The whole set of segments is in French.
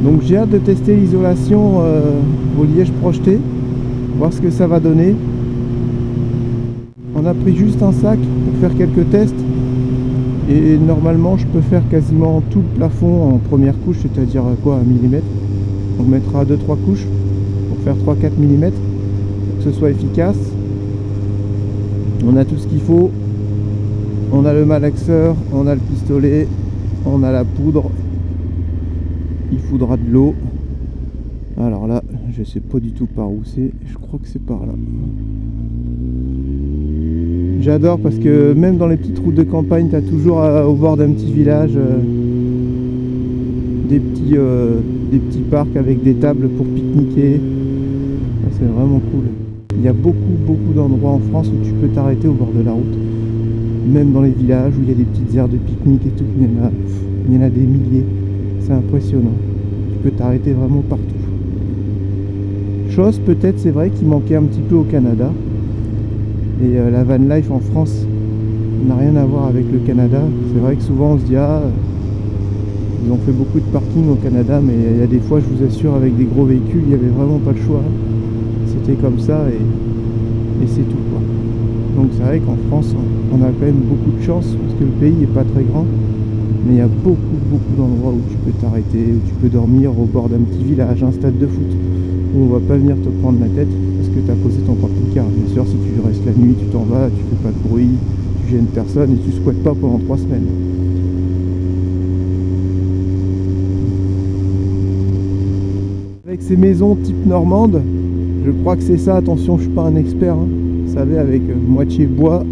Donc j'ai hâte de tester l'isolation au liège projeté, voir ce que ça va donner. On a pris juste un sac pour faire quelques tests et normalement je peux faire quasiment tout le plafond en première couche, c'est-à-dire quoi, 1 mm. On mettra 2-3 couches pour faire 3-4 mm pour que ce soit efficace. On a tout ce qu'il faut, on a le malaxeur, on a le pistolet, on a la poudre, il faudra de l'eau. Alors là je sais pas du tout par où c'est, je crois que c'est par là. J'adore parce que même dans les petites routes de campagne, tu as toujours au bord d'un petit village des petits parcs avec des tables pour pique-niquer. C'est vraiment cool. Il y a beaucoup d'endroits en France où tu peux t'arrêter au bord de la route. Même dans les villages où il y a des petites aires de pique-nique et tout, il y en a des milliers. C'est impressionnant. Tu peux t'arrêter vraiment partout. Chose peut-être, c'est vrai, qui manquait un petit peu au Canada. Et la van life en France n'a rien à voir avec le Canada. C'est vrai que souvent on se dit ils ont fait beaucoup de parking au Canada, mais il y a des fois, je vous assure, avec des gros véhicules, il n'y avait vraiment pas le choix. C'était comme ça et c'est tout, quoi. Donc c'est vrai qu'en France, on a quand même beaucoup de chance parce que le pays n'est pas très grand, mais il y a beaucoup d'endroits où tu peux t'arrêter, où tu peux dormir au bord d'un petit village, un stade de foot, où on va pas venir te prendre la tête parce que tu as posé ton camping-car. Bien sûr, si tu restes la nuit, tu t'en vas, tu fais pas de bruit, tu gênes personne et tu squattes pas pendant 3 semaines. Avec ces maisons type normande, je crois que c'est ça, attention, je suis pas un expert, hein. Vous savez, avec moitié bois,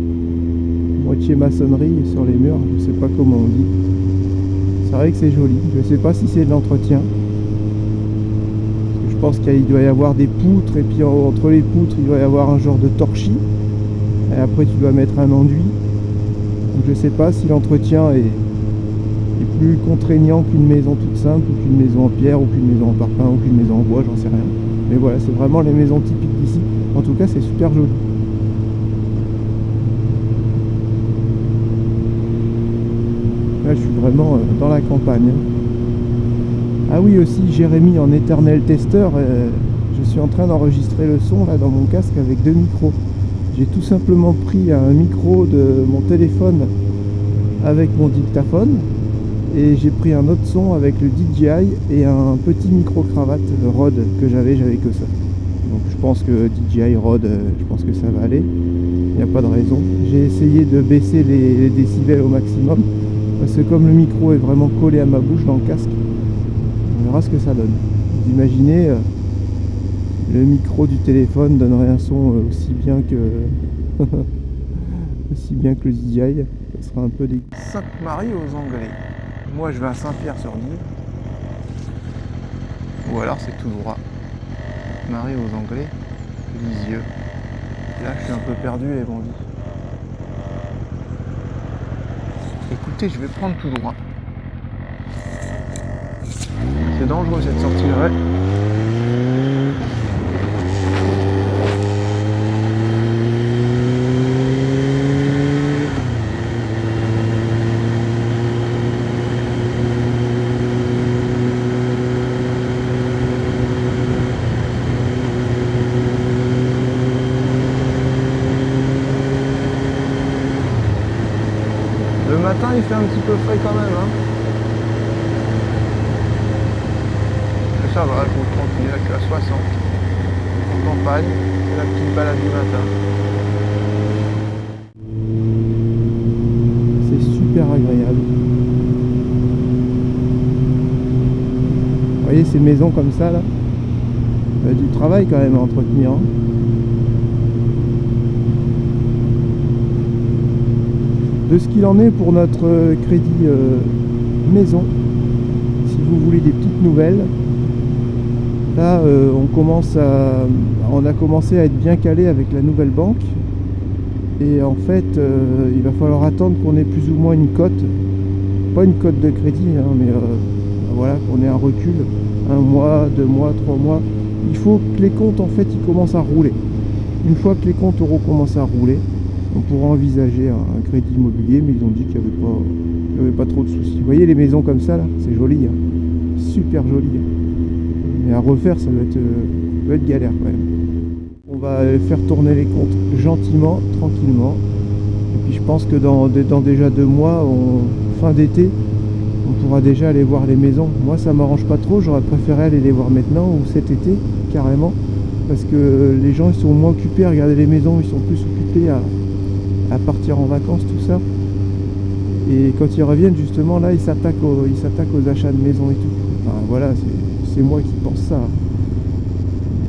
moitié maçonnerie sur les murs, je sais pas comment on dit. C'est vrai que c'est joli, je sais pas si c'est de l'entretien. Je pense qu'il doit y avoir des poutres et puis entre les poutres il doit y avoir un genre de torchis. Et après tu dois mettre un enduit. Donc je sais pas si l'entretien est plus contraignant qu'une maison toute simple, ou qu'une maison en pierre, ou qu'une maison en parpaing, ou qu'une maison en bois, j'en sais rien. Mais voilà, c'est vraiment les maisons typiques d'ici. En tout cas, c'est super joli. Là, je suis vraiment dans la campagne. Ah oui, aussi, Jérémy, en éternel testeur, je suis en train d'enregistrer le son là dans mon casque avec 2 micros. J'ai tout simplement pris un micro de mon téléphone avec mon dictaphone et j'ai pris un autre son avec le DJI et un petit micro-cravate Rode que j'avais que ça. Donc je pense que DJI Rode, je pense que ça va aller, il n'y a pas de raison. J'ai essayé de baisser les décibels au maximum parce que comme le micro est vraiment collé à ma bouche dans le casque, on verra ce que ça donne. Vous imaginez, le micro du téléphone donnerait un son aussi bien que aussi bien que le DJI, ça sera un peu dégueu. Sainte-Marie aux Anglais. Moi je vais à Saint-Pierre-sur-Dive. Ou alors c'est tout droit. Sainte-Marie aux Anglais, Lisieux. Là je suis un peu perdu les bandits. Écoutez, je vais prendre tout droit. C'est dangereux cette sortie là. Le matin il fait un petit peu frais quand même, hein. Mais ça va, je roule tranquille, là je suis à 60. En campagne, c'est la petite balade du matin. C'est super agréable. Vous voyez ces maisons comme ça là, du travail quand même à entretenir, hein. De ce qu'il en est pour notre crédit maison, si vous voulez des petites nouvelles, là on a commencé à être bien calé avec la nouvelle banque et en fait il va falloir attendre qu'on ait plus ou moins une cote, pas une cote de crédit, hein, mais voilà, qu'on ait un recul, 1 mois, 2 mois, 3 mois. Il faut que les comptes en fait ils commencent à rouler. Une fois que les comptes auront commencé à rouler, on pourra envisager un crédit immobilier, mais ils ont dit qu'il n'y avait pas trop de soucis. Vous voyez les maisons comme ça là, c'est joli, hein. super joli. Mais à refaire, ça doit être galère quand même. On va faire tourner les comptes gentiment, tranquillement. Et puis je pense que dans déjà 2 mois, fin d'été, on pourra déjà aller voir les maisons. Moi, ça m'arrange pas trop. J'aurais préféré aller les voir maintenant ou cet été, carrément. Parce que les gens, ils sont moins occupés à regarder les maisons. Ils sont plus occupés à partir en vacances, tout ça. Et quand ils reviennent, justement, là, ils s'attaquent aux achats de maisons et tout. Enfin, voilà, c'est moi qui pense ça.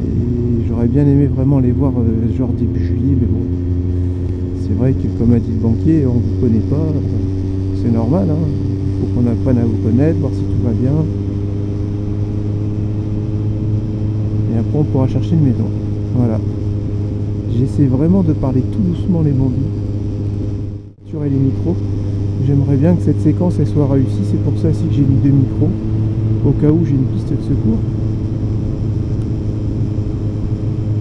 Et j'aurais bien aimé vraiment les voir genre début juillet, mais bon. C'est vrai que, comme a dit le banquier, on vous connaît pas. C'est normal, hein. Faut qu'on apprenne à vous connaître, voir si tout va bien. Et après, on pourra chercher une maison. Voilà. J'essaie vraiment de parler tout doucement les bambis. Et les micros. J'aimerais bien que cette séquence elle soit réussie. C'est pour ça aussi que j'ai mis 2 micros. Au cas où j'ai une piste de secours.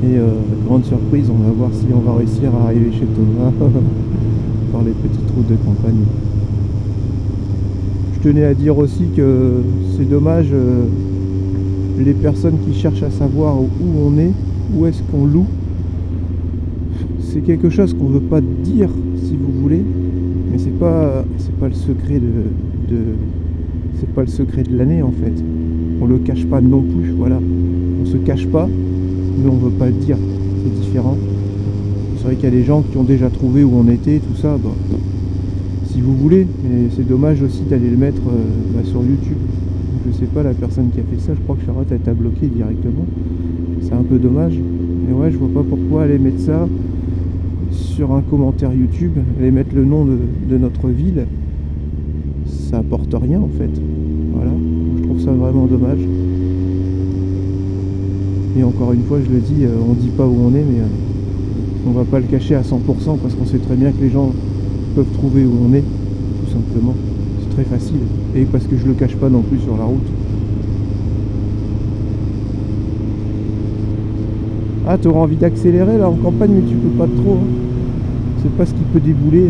Et grande surprise, on va voir si on va réussir à arriver chez Thomas par les petites routes de campagne. Je tenais à dire aussi que c'est dommage les personnes qui cherchent à savoir où on est, où est-ce qu'on loue. C'est quelque chose qu'on veut pas dire si vous voulez, mais c'est pas le secret c'est pas le secret de l'année en fait. On le cache pas non plus, voilà. On se cache pas, mais on veut pas le dire. C'est différent. C'est vrai qu'il y a des gens qui ont déjà trouvé où on était, tout ça. Bah, si vous voulez, mais c'est dommage aussi d'aller le mettre sur YouTube. Je sais pas la personne qui a fait ça. Je crois que Charlotte a été bloquée directement. C'est un peu dommage. Mais ouais, je vois pas pourquoi aller mettre ça sur un commentaire YouTube, aller mettre le nom de notre ville. Ça apporte rien en fait. Voilà, je trouve ça vraiment dommage. Et encore une fois, je le dis, on dit pas où on est, mais on va pas le cacher à 100% parce qu'on sait très bien que les gens peuvent trouver où on est, tout simplement. C'est très facile. Et parce que je le cache pas non plus sur la route. Ah, t'auras envie d'accélérer là en campagne, mais tu peux pas trop. Hein. C'est pas ce qui peut débouler.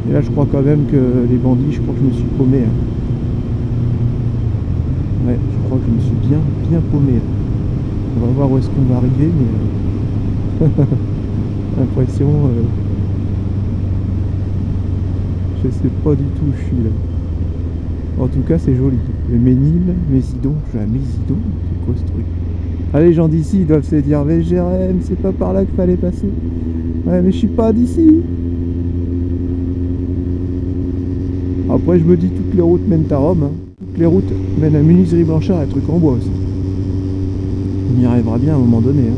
Et là, je crois quand même que les bandits, je crois que je me suis paumé. Hein. Ouais, je crois que je me suis bien paumé. Là. On va voir où est-ce qu'on va arriver, mais l'impression, je sais pas du tout où je suis là. En tout cas, c'est joli. Le Ménil, Mésidon, je suis à Mésidon, c'est quoi ce truc? Ah, les gens d'ici, ils doivent se dire, mais Jérém, c'est pas par là qu'il fallait passer. Ouais, mais je suis pas d'ici. Après, je me dis, toutes les routes mènent à Rome. Hein. Toutes les routes mènent à Munizerie-Blanchard et trucs en bois aussi. On y arrivera bien à un moment donné. Hein.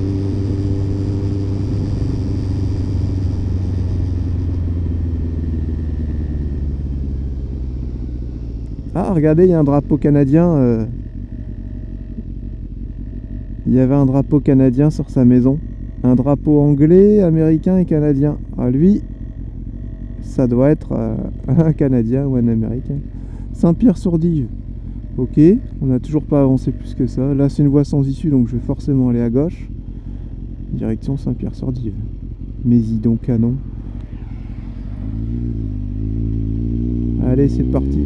Ah, regardez, il y a un drapeau canadien. Il y avait un drapeau canadien sur sa maison. Un drapeau anglais, américain et canadien. Ah, lui, ça doit être un Canadien ou un Américain. Saint-Pierre-sur-Dive. Ok, on n'a toujours pas avancé plus que ça. Là, c'est une voie sans issue, donc je vais forcément aller à gauche. Direction Saint-Pierre-sur-Dive. Mésidon canon. Allez, c'est parti.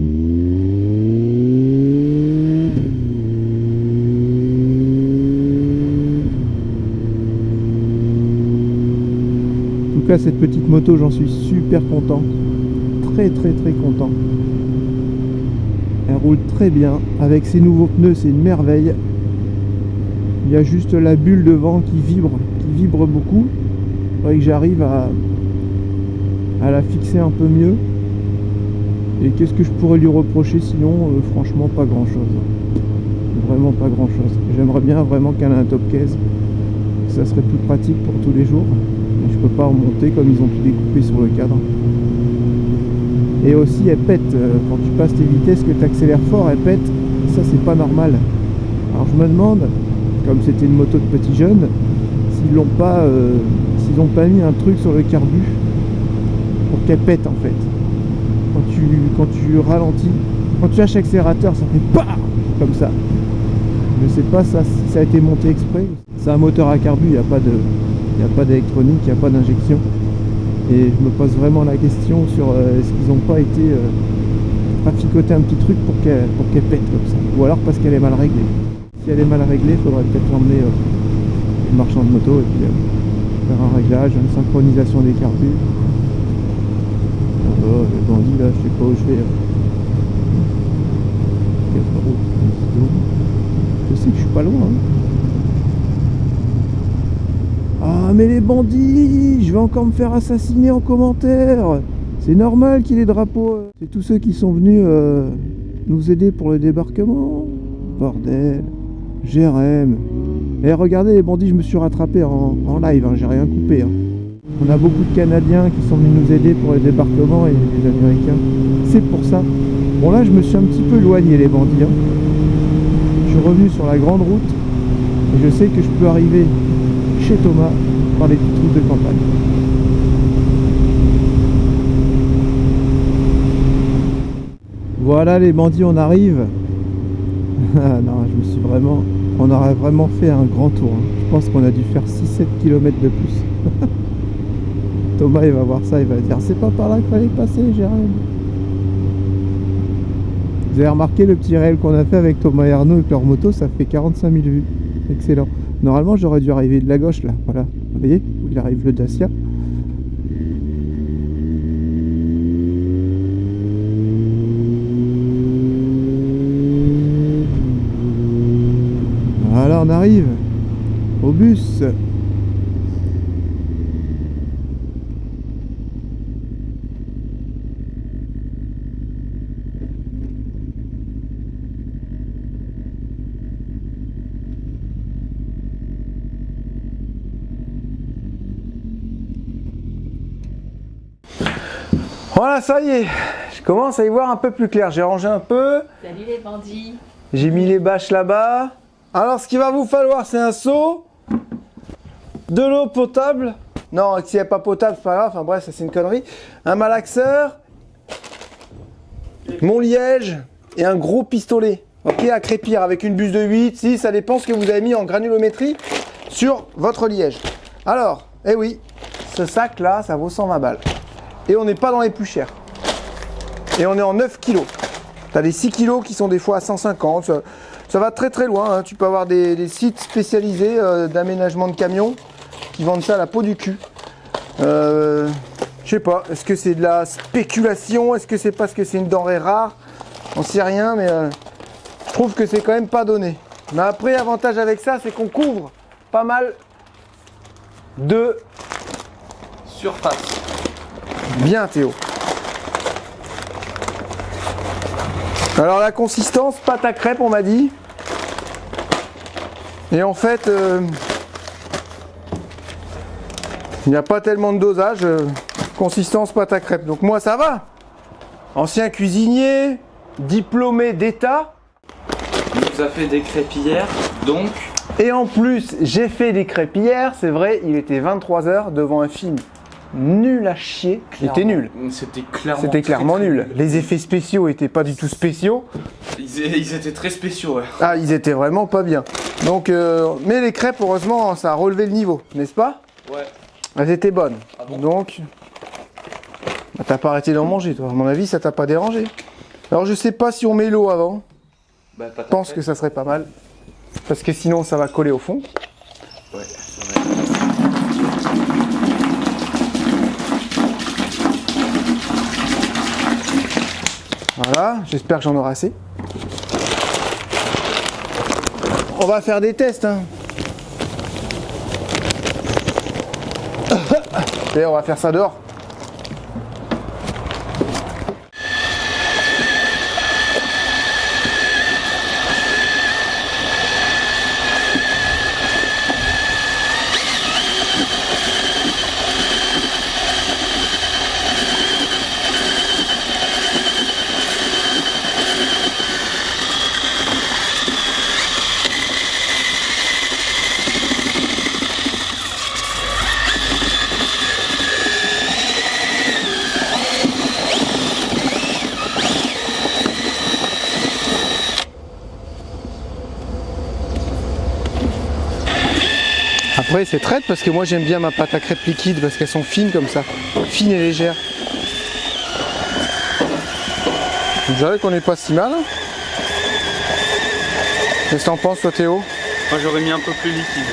En tout cas, cette petite moto, j'en suis super content. Très content. Elle roule très bien. Avec ses nouveaux pneus, c'est une merveille. Il y a juste la bulle de vent qui vibre beaucoup. Il faudrait que j'arrive à la fixer un peu mieux. Et qu'est-ce que je pourrais lui reprocher sinon franchement, pas grand-chose. Vraiment pas grand-chose. J'aimerais bien vraiment qu'elle ait un top case. Ça serait plus pratique pour tous les jours. Mais je peux pas remonter comme ils ont tout découpé sur le cadre. Et aussi elle pète, quand tu passes tes vitesses, que tu accélères fort, elle pète, ça c'est pas normal. Alors je me demande, comme c'était une moto de petit jeune, s'ils n'ont pas mis un truc sur le carbu pour qu'elle pète en fait. Quand tu ralentis, quand tu lâches l'accélérateur, ça fait PAH comme ça. Je sais pas si ça a été monté exprès. C'est un moteur à carbu, il n'y a pas d'électronique, il n'y a pas d'injection. Et je me pose vraiment la question sur est-ce qu'ils n'ont pas été traficoter un petit truc pour qu'elle pète comme ça. Ou alors parce qu'elle est mal réglée. Si elle est mal réglée, il faudrait peut-être l'emmener au marchand de moto et puis faire un réglage, une synchronisation des carbures. Oh, le bandit là, je sais pas où je vais. Je sais que je suis pas loin. Hein. Ah mais les bandits, je vais encore me faire assassiner en commentaire. C'est normal qu'il y ait des drapeaux. C'est tous ceux qui sont venus nous aider pour le débarquement. Bordel. Jérém. Et regardez les bandits, je me suis rattrapé en live, hein, j'ai rien coupé. Hein. On a beaucoup de Canadiens qui sont venus nous aider pour le débarquement et les Américains. C'est pour ça. Bon là je me suis un petit peu éloigné les bandits. Hein. Je suis revenu sur la grande route et je sais que je peux arriver chez Thomas par les petites routes de campagne. Voilà les bandits, on arrive. Ah non, je me suis vraiment... On aurait vraiment fait un grand tour. Hein. Je pense qu'on a dû faire 6-7 km de plus. Thomas il va voir ça, il va dire c'est pas par là qu'il fallait passer, Jérém. Vous avez remarqué le petit réel qu'on a fait avec Thomas et Arnaud avec leur moto, ça fait 45 000 vues. Excellent. Normalement j'aurais dû arriver de la gauche là, voilà. Vous voyez où il arrive le Dacia. Voilà, on arrive au bus. Voilà, ça y est, je commence à y voir un peu plus clair. J'ai rangé un peu. Salut les bandits. J'ai mis les bâches là-bas. Alors, ce qu'il va vous falloir, c'est un seau, de l'eau potable. Non, s'il n'y a pas potable, c'est pas grave. Enfin bref, ça c'est une connerie. Un malaxeur, mon liège et un gros pistolet. Ok, à crépir avec une buse de 8, 6, ça dépend ce que vous avez mis en granulométrie sur votre liège. Alors, eh oui, ce sac là, ça vaut 120 balles. Et on n'est pas dans les plus chers. Et on est en 9 kilos. Tu as des 6 kilos qui sont des fois à 150. Ça va très très loin. Hein. Tu peux avoir des sites spécialisés d'aménagement de camions qui vendent ça à la peau du cul. Je sais pas. Est-ce que c'est de la spéculation? Est-ce que c'est parce que c'est une denrée rare? On sait rien, mais je trouve que c'est quand même pas donné. Mais après, l'avantage avec ça, c'est qu'on couvre pas mal de surface. Bien Théo. Alors la consistance, pâte à crêpes on m'a dit. Et en fait, il n'y a pas tellement de dosage. Consistance pâte à crêpes. Donc moi ça va. Ancien cuisinier, diplômé d'État. Il nous a fait des crêpes hier, donc... Et en plus, j'ai fait des crêpes hier, c'est vrai, il était 23 h devant un film nul à chier. Il était nul. C'était clairement nul. Les effets spéciaux étaient pas du tout spéciaux. Ils étaient très spéciaux, ouais. Ah, ils étaient vraiment pas bien. Donc, mais les crêpes, heureusement, ça a relevé le niveau, n'est-ce pas? Ouais. Elles étaient bonnes. Ah bon? Donc, bah, t'as pas arrêté d'en manger, toi. À mon avis, ça t'a pas dérangé. Alors, je sais pas si on met l'eau avant. Bah, Je pense que ça serait pas mal. Parce que sinon, ça va coller au fond. Ouais, c'est vrai. Voilà, j'espère que j'en aurai assez. On va faire des tests. Hein. Et on va faire ça dehors. Après c'est traite parce que moi j'aime bien ma pâte à crêpes liquide parce qu'elles sont fines comme ça, fines et légères. Je dirais qu'on n'est pas si mal. Qu'est-ce que t'en penses, toi, Théo? Moi j'aurais mis un peu plus liquide.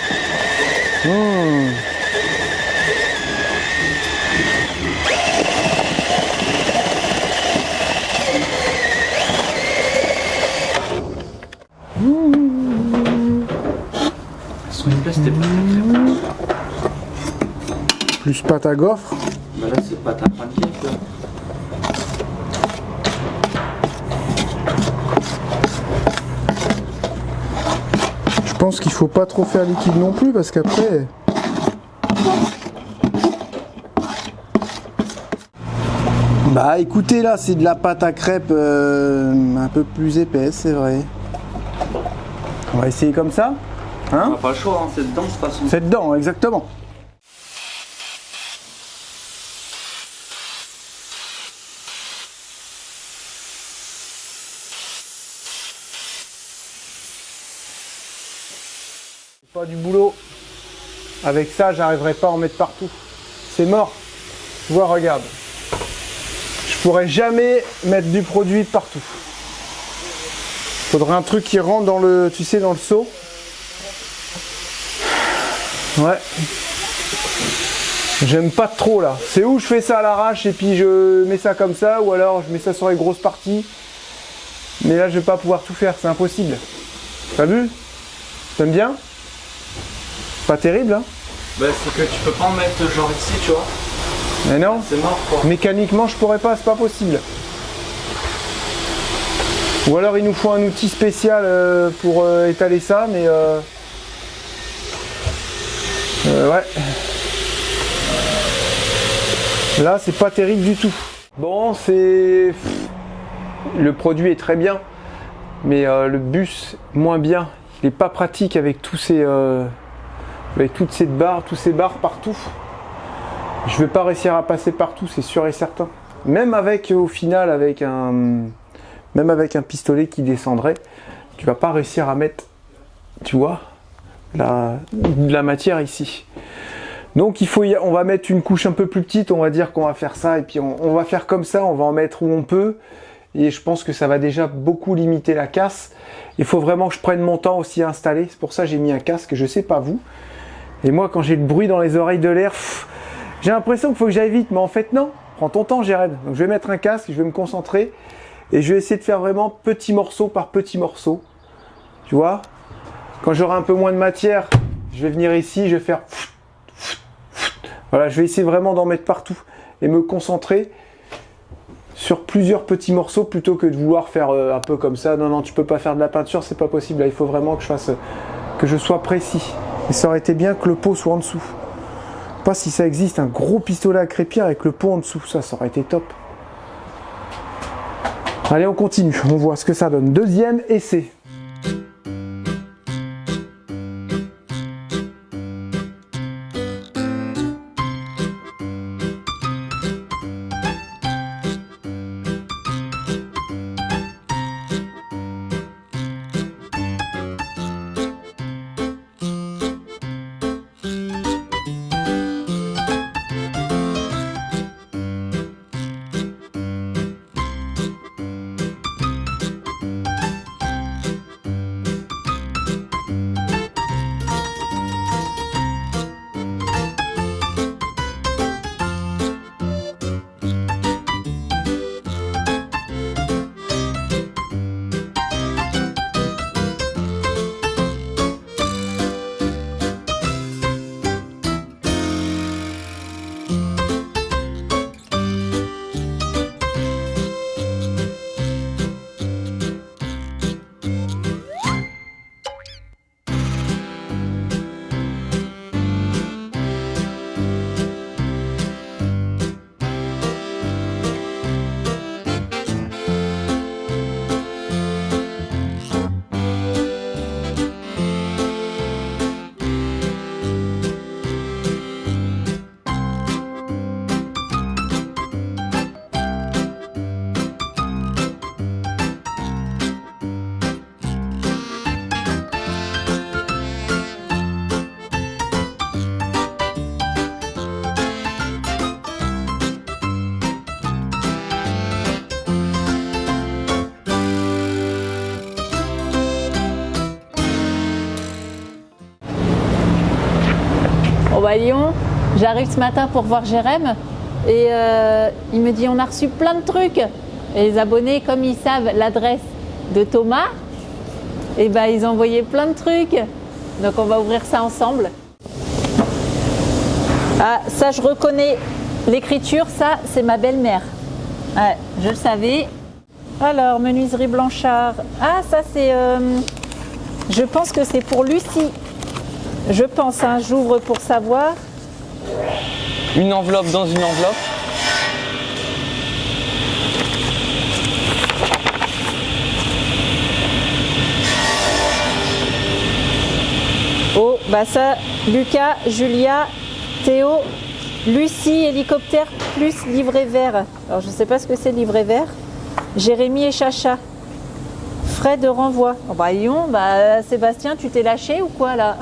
Son une place, c'était pas très crêpe. Plus pâte à gaufre. Bah là c'est pas ta pancake là. Je pense qu'il faut pas trop faire liquide non plus parce qu'après... Bah écoutez, là c'est de la pâte à crêpes un peu plus épaisse, c'est vrai. On va essayer comme ça. On Hein? n'a pas le choix, hein, c'est dedans de toute façon. C'est dedans, exactement. Pas du boulot. Avec ça, j'arriverai pas à en mettre partout. C'est mort. Tu vois, regarde. Je pourrais jamais mettre du produit partout. Faudrait un truc qui rentre dans le, tu sais, dans le seau. Ouais. J'aime pas trop là. C'est où je fais ça à l'arrache et puis je mets ça comme ça, ou alors je mets ça sur les grosses parties. Mais là, je vais pas pouvoir tout faire, c'est impossible. T'as vu? T'aimes bien? Pas terrible, hein? Bah c'est que tu peux pas en mettre genre ici, tu vois. Mais non. C'est mort quoi. Mécaniquement, je pourrais pas, c'est pas possible. Ou alors il nous faut un outil spécial pour étaler ça, mais ouais. Là, c'est pas terrible du tout. Bon, c'est... Le produit est très bien, mais le bus, moins bien. Il est pas pratique avec tous ces... avec toutes ces barres, tous ces barres partout. Je vais pas réussir à passer partout, c'est sûr et certain. Même avec, au final, avec un pistolet qui descendrait, tu vas pas réussir à mettre, tu vois, de la matière ici. Donc on va mettre une couche un peu plus petite, on va dire qu'on va faire ça, et puis on va faire comme ça, on va en mettre où on peut, et je pense que ça va déjà beaucoup limiter la casse. Il faut vraiment que je prenne mon temps aussi à installer, c'est pour ça que j'ai mis un casque, je sais pas vous. Et moi, quand j'ai le bruit dans les oreilles de l'air, j'ai l'impression qu'il faut que j'aille vite, mais en fait non, prends ton temps Jared. Donc je vais mettre un casque, je vais me concentrer, et je vais essayer de faire vraiment petit morceau par petit morceau. Tu vois, quand j'aurai un peu moins de matière, je vais venir ici, je vais faire... Voilà, je vais essayer vraiment d'en mettre partout, et me concentrer sur plusieurs petits morceaux, plutôt que de vouloir faire un peu comme ça. Non, non, tu peux pas faire de la peinture, c'est pas possible, là, il faut vraiment que je sois précis. Et ça aurait été bien que le pot soit en dessous. Pas si ça existe, un gros pistolet à crêpière avec le pot en dessous, ça aurait été top. Allez, on continue, on voit ce que ça donne. Deuxième essai. Bon bah Lyon, j'arrive ce matin pour voir Jérém et il me dit on a reçu plein de trucs. Et les abonnés, comme ils savent l'adresse de Thomas, et ben ils ont envoyé plein de trucs. Donc on va ouvrir ça ensemble. Ah, ça je reconnais l'écriture, ça c'est ma belle-mère. Ouais, je le savais. Alors, menuiserie Blanchard. Ah, ça c'est... je pense que c'est pour Lucie. Je pense, hein, j'ouvre pour savoir. Une enveloppe dans une enveloppe. Oh, bah ça, Lucas, Julia, Théo, Lucie, hélicoptère, plus livret vert. Alors, je ne sais pas ce que c'est livret vert. Jérémy et Chacha. Frais de renvoi. Oh, bah, Lyon, bah, Sébastien, tu t'es lâché ou quoi, là?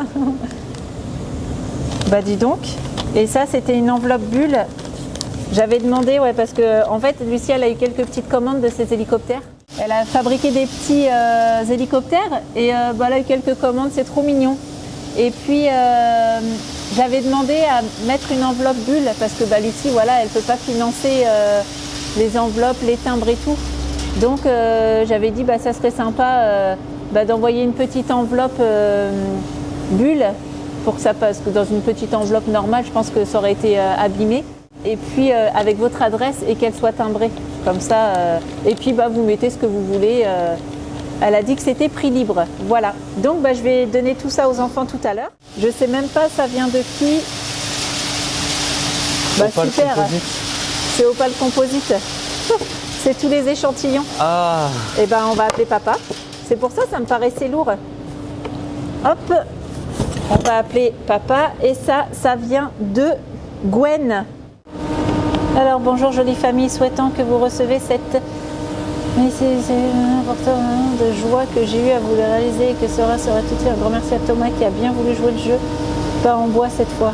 Bah, dis donc. Et ça, c'était une enveloppe bulle. J'avais demandé, ouais, parce que, en fait, Lucie, elle a eu quelques petites commandes de ces hélicoptères. Elle a fabriqué des petits hélicoptères et bah, elle a eu quelques commandes, c'est trop mignon. Et puis, j'avais demandé à mettre une enveloppe bulle parce que bah, Lucie, voilà, elle ne peut pas financer les enveloppes, les timbres et tout. Donc, j'avais dit, bah, ça serait sympa bah, d'envoyer une petite enveloppe bulle pour que ça passe. Parce que dans une petite enveloppe normale, je pense que ça aurait été abîmé. Et puis, avec votre adresse et qu'elle soit timbrée. Comme ça. Et puis, bah, vous mettez ce que vous voulez. Elle a dit que c'était prix libre. Voilà. Donc, bah, je vais donner tout ça aux enfants tout à l'heure. Je sais même pas ça vient de qui. Bah, Opal super. Composite. C'est Opal Composite. C'est tous les échantillons. Ah. Et ben, on va appeler papa. C'est pour ça, ça me paraissait lourd. Hop. On va appeler papa. Et ça vient de Gwen. Alors, bonjour jolie famille. Souhaitant que vous recevez cette... Mais c'est important de joie que j'ai eu à vous le réaliser et que Sora serait tout fait. Un grand merci à Thomas qui a bien voulu jouer le jeu. Pas en bois cette fois.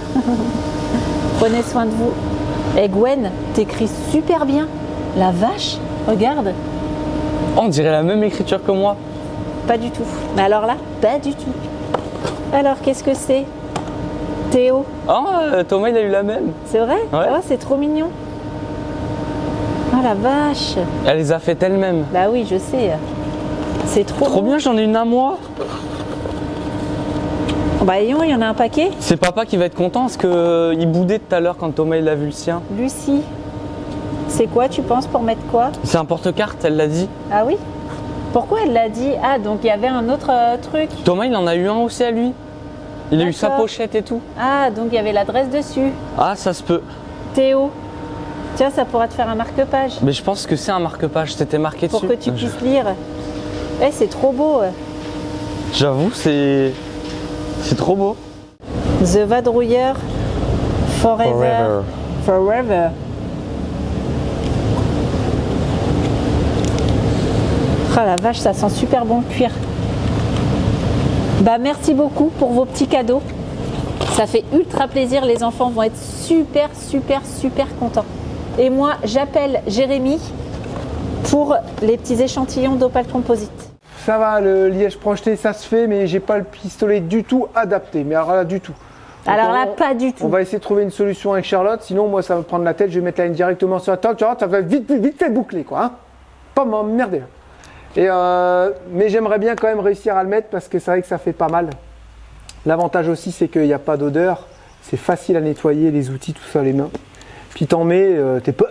Prenez soin de vous. Et Gwen, t'écris super bien. La vache, regarde. On dirait la même écriture que moi. Pas du tout. Mais alors là, pas du tout. Alors, qu'est-ce que c'est? Théo. Oh, Thomas, il a eu la même. C'est vrai? Ouais. Oh, c'est trop mignon. Oh la vache. Elle les a faites elle-même. Bah oui, je sais. C'est trop Trop bien, j'en ai une à moi. Bah il y en a un paquet. C'est papa qui va être content parce qu'il boudait tout à l'heure quand Thomas il a vu le sien. Lucie. C'est quoi, tu penses, pour mettre quoi? C'est un porte-carte, elle l'a dit. Ah oui? Pourquoi elle l'a dit? Ah, donc il y avait un autre truc. Thomas, il en a eu un aussi à lui. Il a eu sa D'accord. pochette et tout. Ah, donc il y avait l'adresse dessus. Ah, ça se peut. Théo. Tiens, ça pourra te faire un marque-page. Mais je pense que c'est un marque-page, c'était marqué Pour dessus. que tu puisses lire. Eh, c'est trop beau. J'avoue, c'est trop beau. The Vadrouilleur Forever. Forever. Ah la vache, ça sent super bon le cuir. Bah merci beaucoup pour vos petits cadeaux. Ça fait ultra plaisir, les enfants vont être super contents. Et moi, j'appelle Jérémy pour les petits échantillons d'Opal Composite. Ça va, le liège projeté, ça se fait, mais j'ai pas le pistolet du tout adapté. Mais alors là, du tout. Donc Alors là, pas du tout. On va essayer de trouver une solution avec Charlotte. Sinon, moi, ça va me prendre la tête. Je vais mettre la ligne directement sur la table. Tu vois, ça va vite fait boucler, quoi. Hein, pas m'emmerder. Et mais j'aimerais bien quand même réussir à le mettre parce que c'est vrai que ça fait pas mal. L'avantage aussi, c'est qu'il n'y a pas d'odeur. C'est facile à nettoyer, les outils, tout ça, les mains. Puis t'en mets, t'es pas...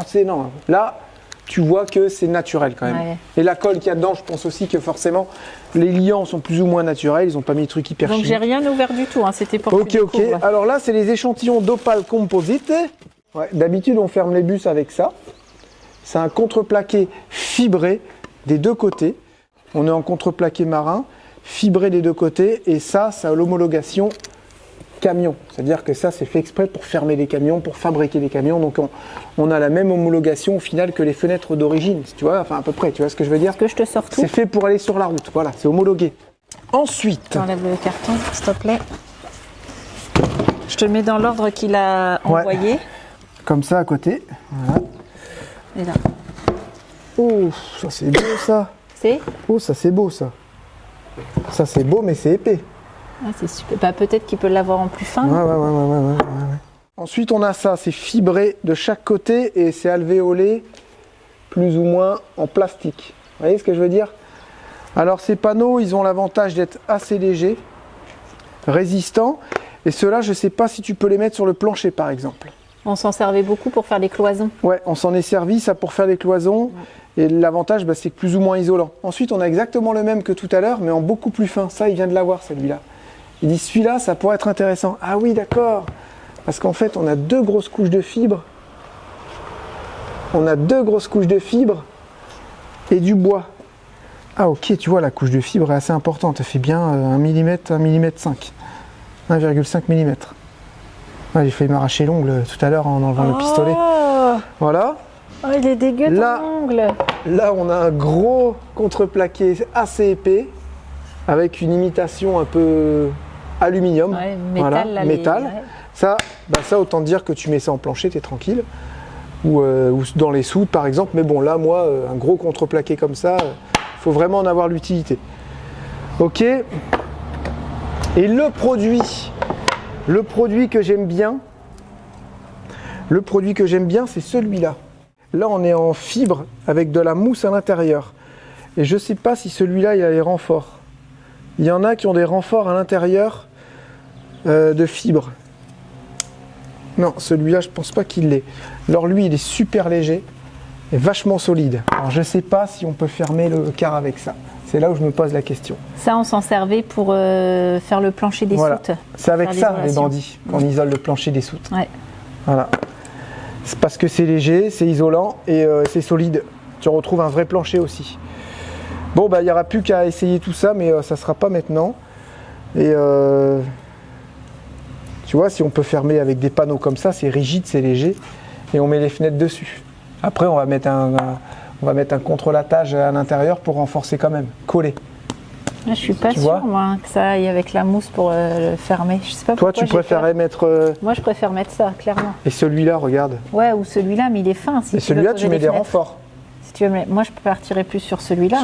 c'est non. Là, tu vois que c'est naturel quand même. Ouais. Et la colle qu'il y a dedans, je pense aussi que forcément, les liants sont plus ou moins naturels. Ils n'ont pas mis de trucs hyper Donc chimiques. j'ai rien ouvert du tout, hein. C'était pour Ok, que tu ok. découvres. Alors là, c'est les échantillons d'Opal Composite. Ouais, d'habitude, on ferme les bus avec ça. C'est un contreplaqué fibré des deux côtés. On est en contreplaqué marin, fibré des deux côtés. Et ça a l'homologation camion. C'est-à-dire que ça, c'est fait exprès pour fermer les camions, pour fabriquer les camions. Donc on a la même homologation au final que les fenêtres d'origine. Tu vois, enfin à peu près, tu vois ce que je veux dire? Est-ce que je te sors tout? C'est fait pour aller sur la route. Voilà, c'est homologué. Ensuite, Enlève le carton, s'il te plaît. Je te mets dans l'ordre qu'il a envoyé. comme ça à côté. Voilà. Et là. Oh, ça c'est beau ça. C'est Oh, ça c'est beau ça. Ça c'est beau mais c'est épais. Ah, c'est super. Bah, peut-être qu'il peut l'avoir en plus fin. Ouais. Ensuite, on a ça, c'est fibré de chaque côté et c'est alvéolé plus ou moins en plastique. Vous voyez ce que je veux dire? Alors ces panneaux, ils ont l'avantage d'être assez légers, résistants. Et ceux-là, je ne sais pas si tu peux les mettre sur le plancher par exemple. On s'en servait beaucoup pour faire les cloisons. Ouais, on s'en est servi ça pour faire les cloisons. Et l'avantage, c'est que plus ou moins isolant. Ensuite, on a exactement le même que tout à l'heure, mais en beaucoup plus fin. Ça, il vient de l'avoir celui-là. Il dit celui-là, ça pourrait être intéressant. Ah oui, d'accord. Parce qu'en fait, on a 2 grosses couches de fibres. On a 2 grosses couches de fibres et du bois. Ah ok, tu vois, la couche de fibre est assez importante. Elle fait bien 1 mm, 1 mm 5. 1,5 mm. Ouais, j'ai failli m'arracher l'ongle tout à l'heure en enlevant le pistolet. Voilà. Oh, il est dégueu ton ongle. Là, on a un gros contreplaqué assez épais avec une imitation un peu aluminium. Ouais, métal. Voilà, Là, métal. ouais. Ça, autant dire que tu mets ça en plancher, t'es tranquille. Ou dans les soudes par exemple. Mais bon, là, moi, un gros contreplaqué comme ça, faut vraiment en avoir l'utilité. Ok. Et le produit que j'aime bien, c'est celui-là. Là, on est en fibre avec de la mousse à l'intérieur. Et je ne sais pas si celui-là, il a les renforts. Il y en a qui ont des renforts à l'intérieur de fibre. Non, celui-là, je ne pense pas qu'il l'ait. Alors lui, il est super léger et vachement solide. Alors je ne sais pas si on peut fermer le car avec ça. C'est là où je me pose la question. Ça, on s'en servait pour faire le plancher des soutes. C'est avec ça, les bandits, qu'on isole le plancher des soutes. Ouais. Voilà. C'est parce que c'est léger, c'est isolant et c'est solide. Tu retrouves un vrai plancher aussi. Bon, il n'y aura plus qu'à essayer tout ça, mais ça ne sera pas maintenant. Et tu vois, si on peut fermer avec des panneaux comme ça, c'est rigide, c'est léger. Et on met les fenêtres dessus. Après, on va mettre un contre-latage à l'intérieur pour renforcer quand même, coller. Je ne suis pas sûre, moi, que ça aille avec la mousse pour le fermer. Je sais pas. Toi, tu préférais mettre... Moi, je préfère mettre ça, clairement. Et celui-là, regarde. Ouais, ou celui-là, mais il est fin. Si et celui-là, tu mets des renforts. Si tu veux, moi, je partirais plus sur celui-là.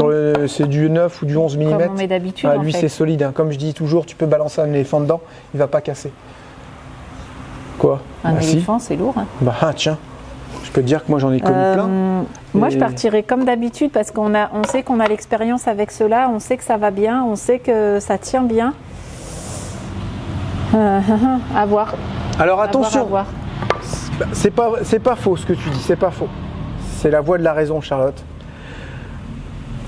C'est du 9 ou du 11 mm. Comme on met d'habitude, lui, c'est solide. Hein. Comme je dis toujours, tu peux balancer un éléphant dedans, il ne va pas casser. Quoi? Un éléphant, c'est lourd. Hein. Tiens. Je peux te dire que moi j'en ai connu plein. Moi je partirais comme d'habitude parce on sait qu'on a l'expérience avec cela, on sait que ça va bien, on sait que ça tient bien. À voir. Alors attention, à voir. C'est pas faux ce que tu dis, c'est pas faux. C'est la voix de la raison, Charlotte.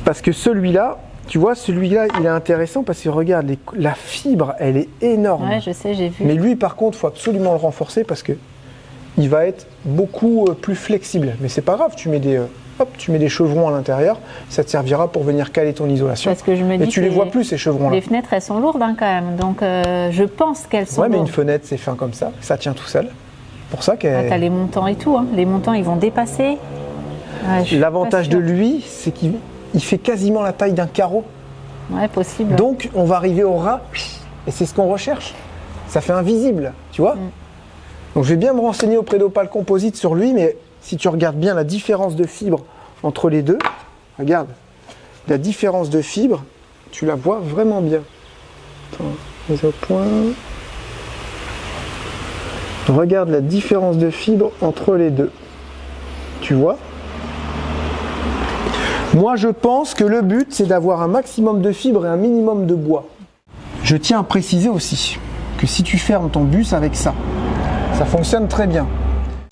Parce que celui-là, tu vois, celui-là il est intéressant parce que regarde, la fibre elle est énorme. Ouais, je sais, j'ai vu. Mais lui par contre, il faut absolument le renforcer parce que il va être beaucoup plus flexible. Mais c'est pas grave, tu mets des chevrons à l'intérieur, ça te servira pour venir caler ton isolation. Parce que je me dis et tu les vois plus ces chevrons-là. Les fenêtres, elles sont lourdes hein, quand même, donc je pense qu'elles sont lourdes. Ouais, mais une fenêtre, c'est fin comme ça tient tout seul. Pour ça qu'elle... t'as les montants et tout, hein. Les montants, ils vont dépasser. L'avantage de lui, c'est qu'il fait quasiment la taille d'un carreau. Ouais, possible. Donc, on va arriver au ras, et c'est ce qu'on recherche. Ça fait invisible, tu vois. Donc je vais bien me renseigner auprès d'Opal Composite sur lui, mais si tu regardes bien la différence de fibre entre les deux, regarde, la différence de fibre, tu la vois vraiment bien. Attends, mise au point. Regarde la différence de fibre entre les deux. Tu vois? Moi je pense que le but c'est d'avoir un maximum de fibres et un minimum de bois. Je tiens à préciser aussi que si tu fermes ton bus avec ça, ça fonctionne très bien.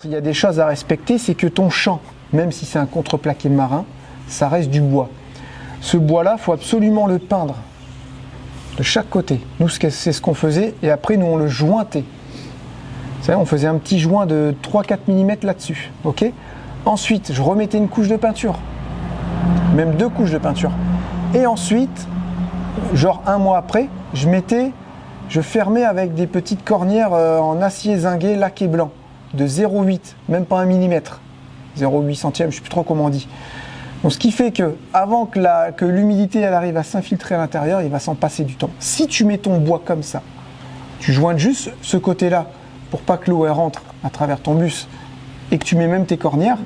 Il y a des choses à respecter, c'est que ton champ, même si c'est un contreplaqué marin, ça reste du bois. Ce bois-là, il faut absolument le peindre de chaque côté. Nous, c'est ce qu'on faisait, et après, nous, on le jointait. Vous savez, on faisait un petit joint de 3-4 mm là-dessus. Okay. Ensuite, je remettais une couche de peinture, même 2 couches de peinture. Et ensuite, genre 1 mois après, je fermais avec des petites cornières en acier zingué laqué blanc de 0,8, même pas 1 mm, 0,8 centième, je ne sais plus trop comment on dit. Donc, ce qui fait que avant que l'humidité elle arrive à s'infiltrer à l'intérieur, il va s'en passer du temps. Si tu mets ton bois comme ça, tu joins juste ce côté-là pour pas que l'eau rentre à travers ton bus et que tu mets même tes cornières,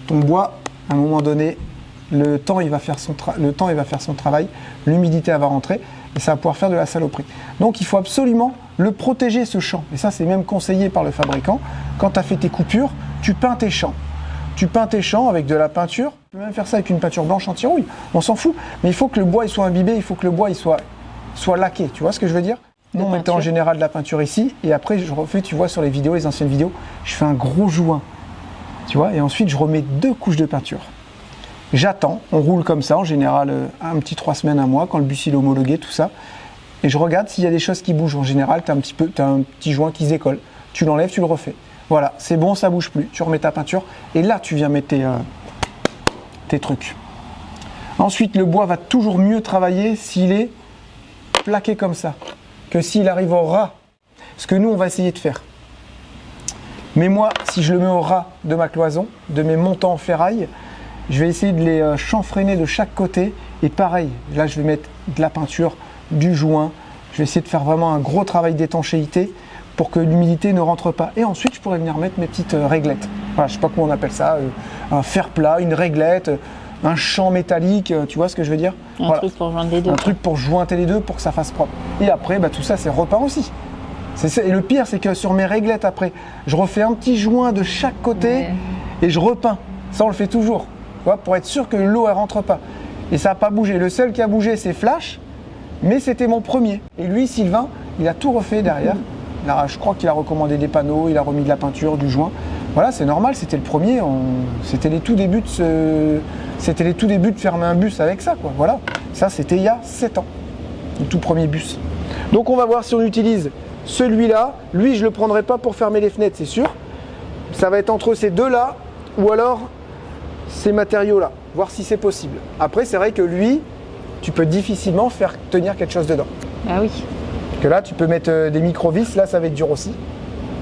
ton bois, à un moment donné, le temps il va faire son travail, l'humidité va rentrer et ça va pouvoir faire de la saloperie. Donc il faut absolument le protéger ce champ. Et ça c'est même conseillé par le fabricant. Quand tu as fait tes coupures, tu peins tes champs. Tu peins tes champs avec de la peinture. Tu peux même faire ça avec une peinture blanche anti-rouille. On s'en fout. Mais il faut que le bois il soit imbibé, il faut que le bois il soit laqué. Tu vois ce que je veux dire? Nous on mettait en général de la peinture ici et après je refais, tu vois sur les vidéos, les anciennes vidéos, je fais un gros joint. Tu vois, et ensuite je remets 2 couches de peinture. J'attends, on roule comme ça en général un petit 3 semaines, un mois, quand le bus il est homologué, tout ça. Et je regarde s'il y a des choses qui bougent. En général, tu as un petit joint qui se décolle. Tu l'enlèves, tu le refais. Voilà, c'est bon, ça bouge plus. Tu remets ta peinture et là tu viens mettre tes trucs. Ensuite, le bois va toujours mieux travailler s'il est plaqué comme ça que s'il arrive au ras. Ce que nous on va essayer de faire. Mais moi, si je le mets au ras de ma cloison, de mes montants en ferraille, je vais essayer de les chanfreiner de chaque côté. Et pareil, là je vais mettre de la peinture, du joint. Je vais essayer de faire vraiment un gros travail d'étanchéité pour que l'humidité ne rentre pas. Et ensuite, je pourrais venir mettre mes petites réglettes. Voilà, je ne sais pas comment on appelle ça, un fer plat, une réglette, un champ métallique, tu vois ce que je veux dire? Un truc pour joindre les deux. Un truc pour jointer les deux pour que ça fasse propre. Et après, tout ça, c'est repeint aussi. Et le pire, c'est que sur mes réglettes, après, je refais un petit joint de chaque côté et je repeins. Ça, on le fait toujours, tu vois, pour être sûr que l'eau, elle rentre pas. Et ça n'a pas bougé. Le seul qui a bougé, c'est Flash, mais c'était mon premier. Et lui, Sylvain, il a tout refait derrière. Là, je crois qu'il a recommandé des panneaux, il a remis de la peinture, du joint. Voilà, c'est normal, c'était le premier. C'était les tout débuts de fermer un bus avec ça, quoi. Voilà, ça, c'était il y a 7 ans, le tout premier bus. Donc, on va voir si on utilise celui-là. Lui, je ne le prendrai pas pour fermer les fenêtres, c'est sûr. Ça va être entre ces deux-là ou alors ces matériaux-là, voir si c'est possible. Après, c'est vrai que lui, tu peux difficilement faire tenir quelque chose dedans. Ah oui. Que là, tu peux mettre des micro-vis, là, ça va être dur aussi.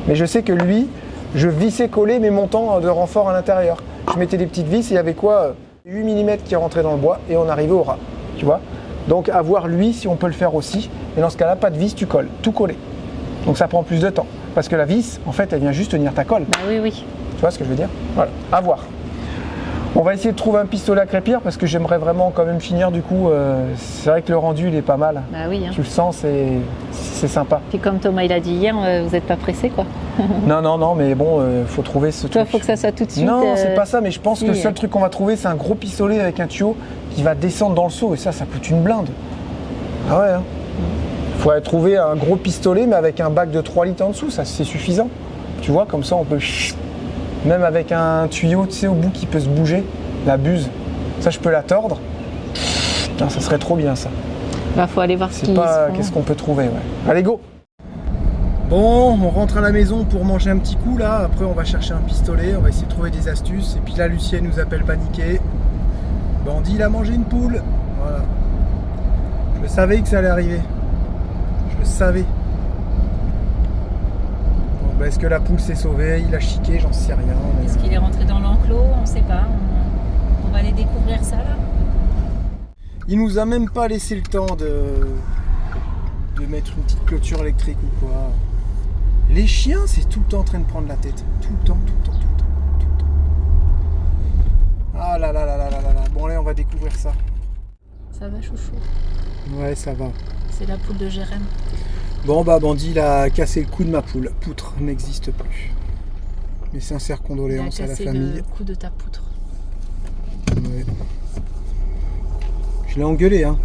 Mais je sais que lui, je vissais coller mes montants de renfort à l'intérieur. Je mettais des petites vis et il y avait quoi 8 mm qui rentraient dans le bois et on arrivait au ras, tu vois. Donc, à voir lui si on peut le faire aussi. Et dans ce cas-là, pas de vis, tu colles, tout collé. Donc, ça prend plus de temps. Parce que la vis, en fait, elle vient juste tenir ta colle. Bah oui, oui. Tu vois ce que je veux dire? Voilà, à voir. On va essayer de trouver un pistolet à crépir parce que j'aimerais vraiment quand même finir du coup. C'est vrai que le rendu il est pas mal. Bah oui. Hein. Tu le sens, c'est sympa. Puis comme Thomas il a dit hier, vous n'êtes pas pressé quoi. Non, mais bon, faut trouver ce truc. Toi, faut que ça soit tout de suite. Non, c'est pas ça, mais je pense que le seul truc qu'on va trouver, c'est un gros pistolet avec un tuyau qui va descendre dans le seau et ça coûte une blinde. Ah ouais. Hein. Faut aller trouver un gros pistolet mais avec un bac de 3 litres en dessous, ça c'est suffisant. Tu vois, comme ça on peut. Même avec un tuyau, tu sais, au bout qui peut se bouger, la buse. Ça, je peux la tordre. Putain, ça serait trop bien, ça. Bah, faut aller voir ce qu'ils qu'est-ce qu'on peut trouver, ouais. Allez, go! Bon, on rentre à la maison pour manger un petit coup, là. Après, on va chercher un pistolet, on va essayer de trouver des astuces. Et puis là, Lucienne nous appelle paniqué. Bandit, il a mangé une poule. Voilà. Je savais que ça allait arriver. Je le savais. Est-ce que la poule s'est sauvée? Il a chiqué, j'en sais rien. Mais... Est-ce qu'il est rentré dans l'enclos? On ne sait pas. On va aller découvrir ça là. Il nous a même pas laissé le temps de mettre une petite clôture électrique ou quoi. Les chiens, c'est tout le temps en train de prendre la tête. Tout le temps. Ah là là là là là là là. Bon, allez, on va découvrir ça. Ça va, chouchou? Ouais, ça va. C'est la poule de Jérém. Bon Bandit, il a cassé le cou de ma poule. Poutre n'existe plus. Mes sincères condoléances à la famille. Il a cassé le cou de ta poutre. Ouais. Je l'ai engueulé, hein.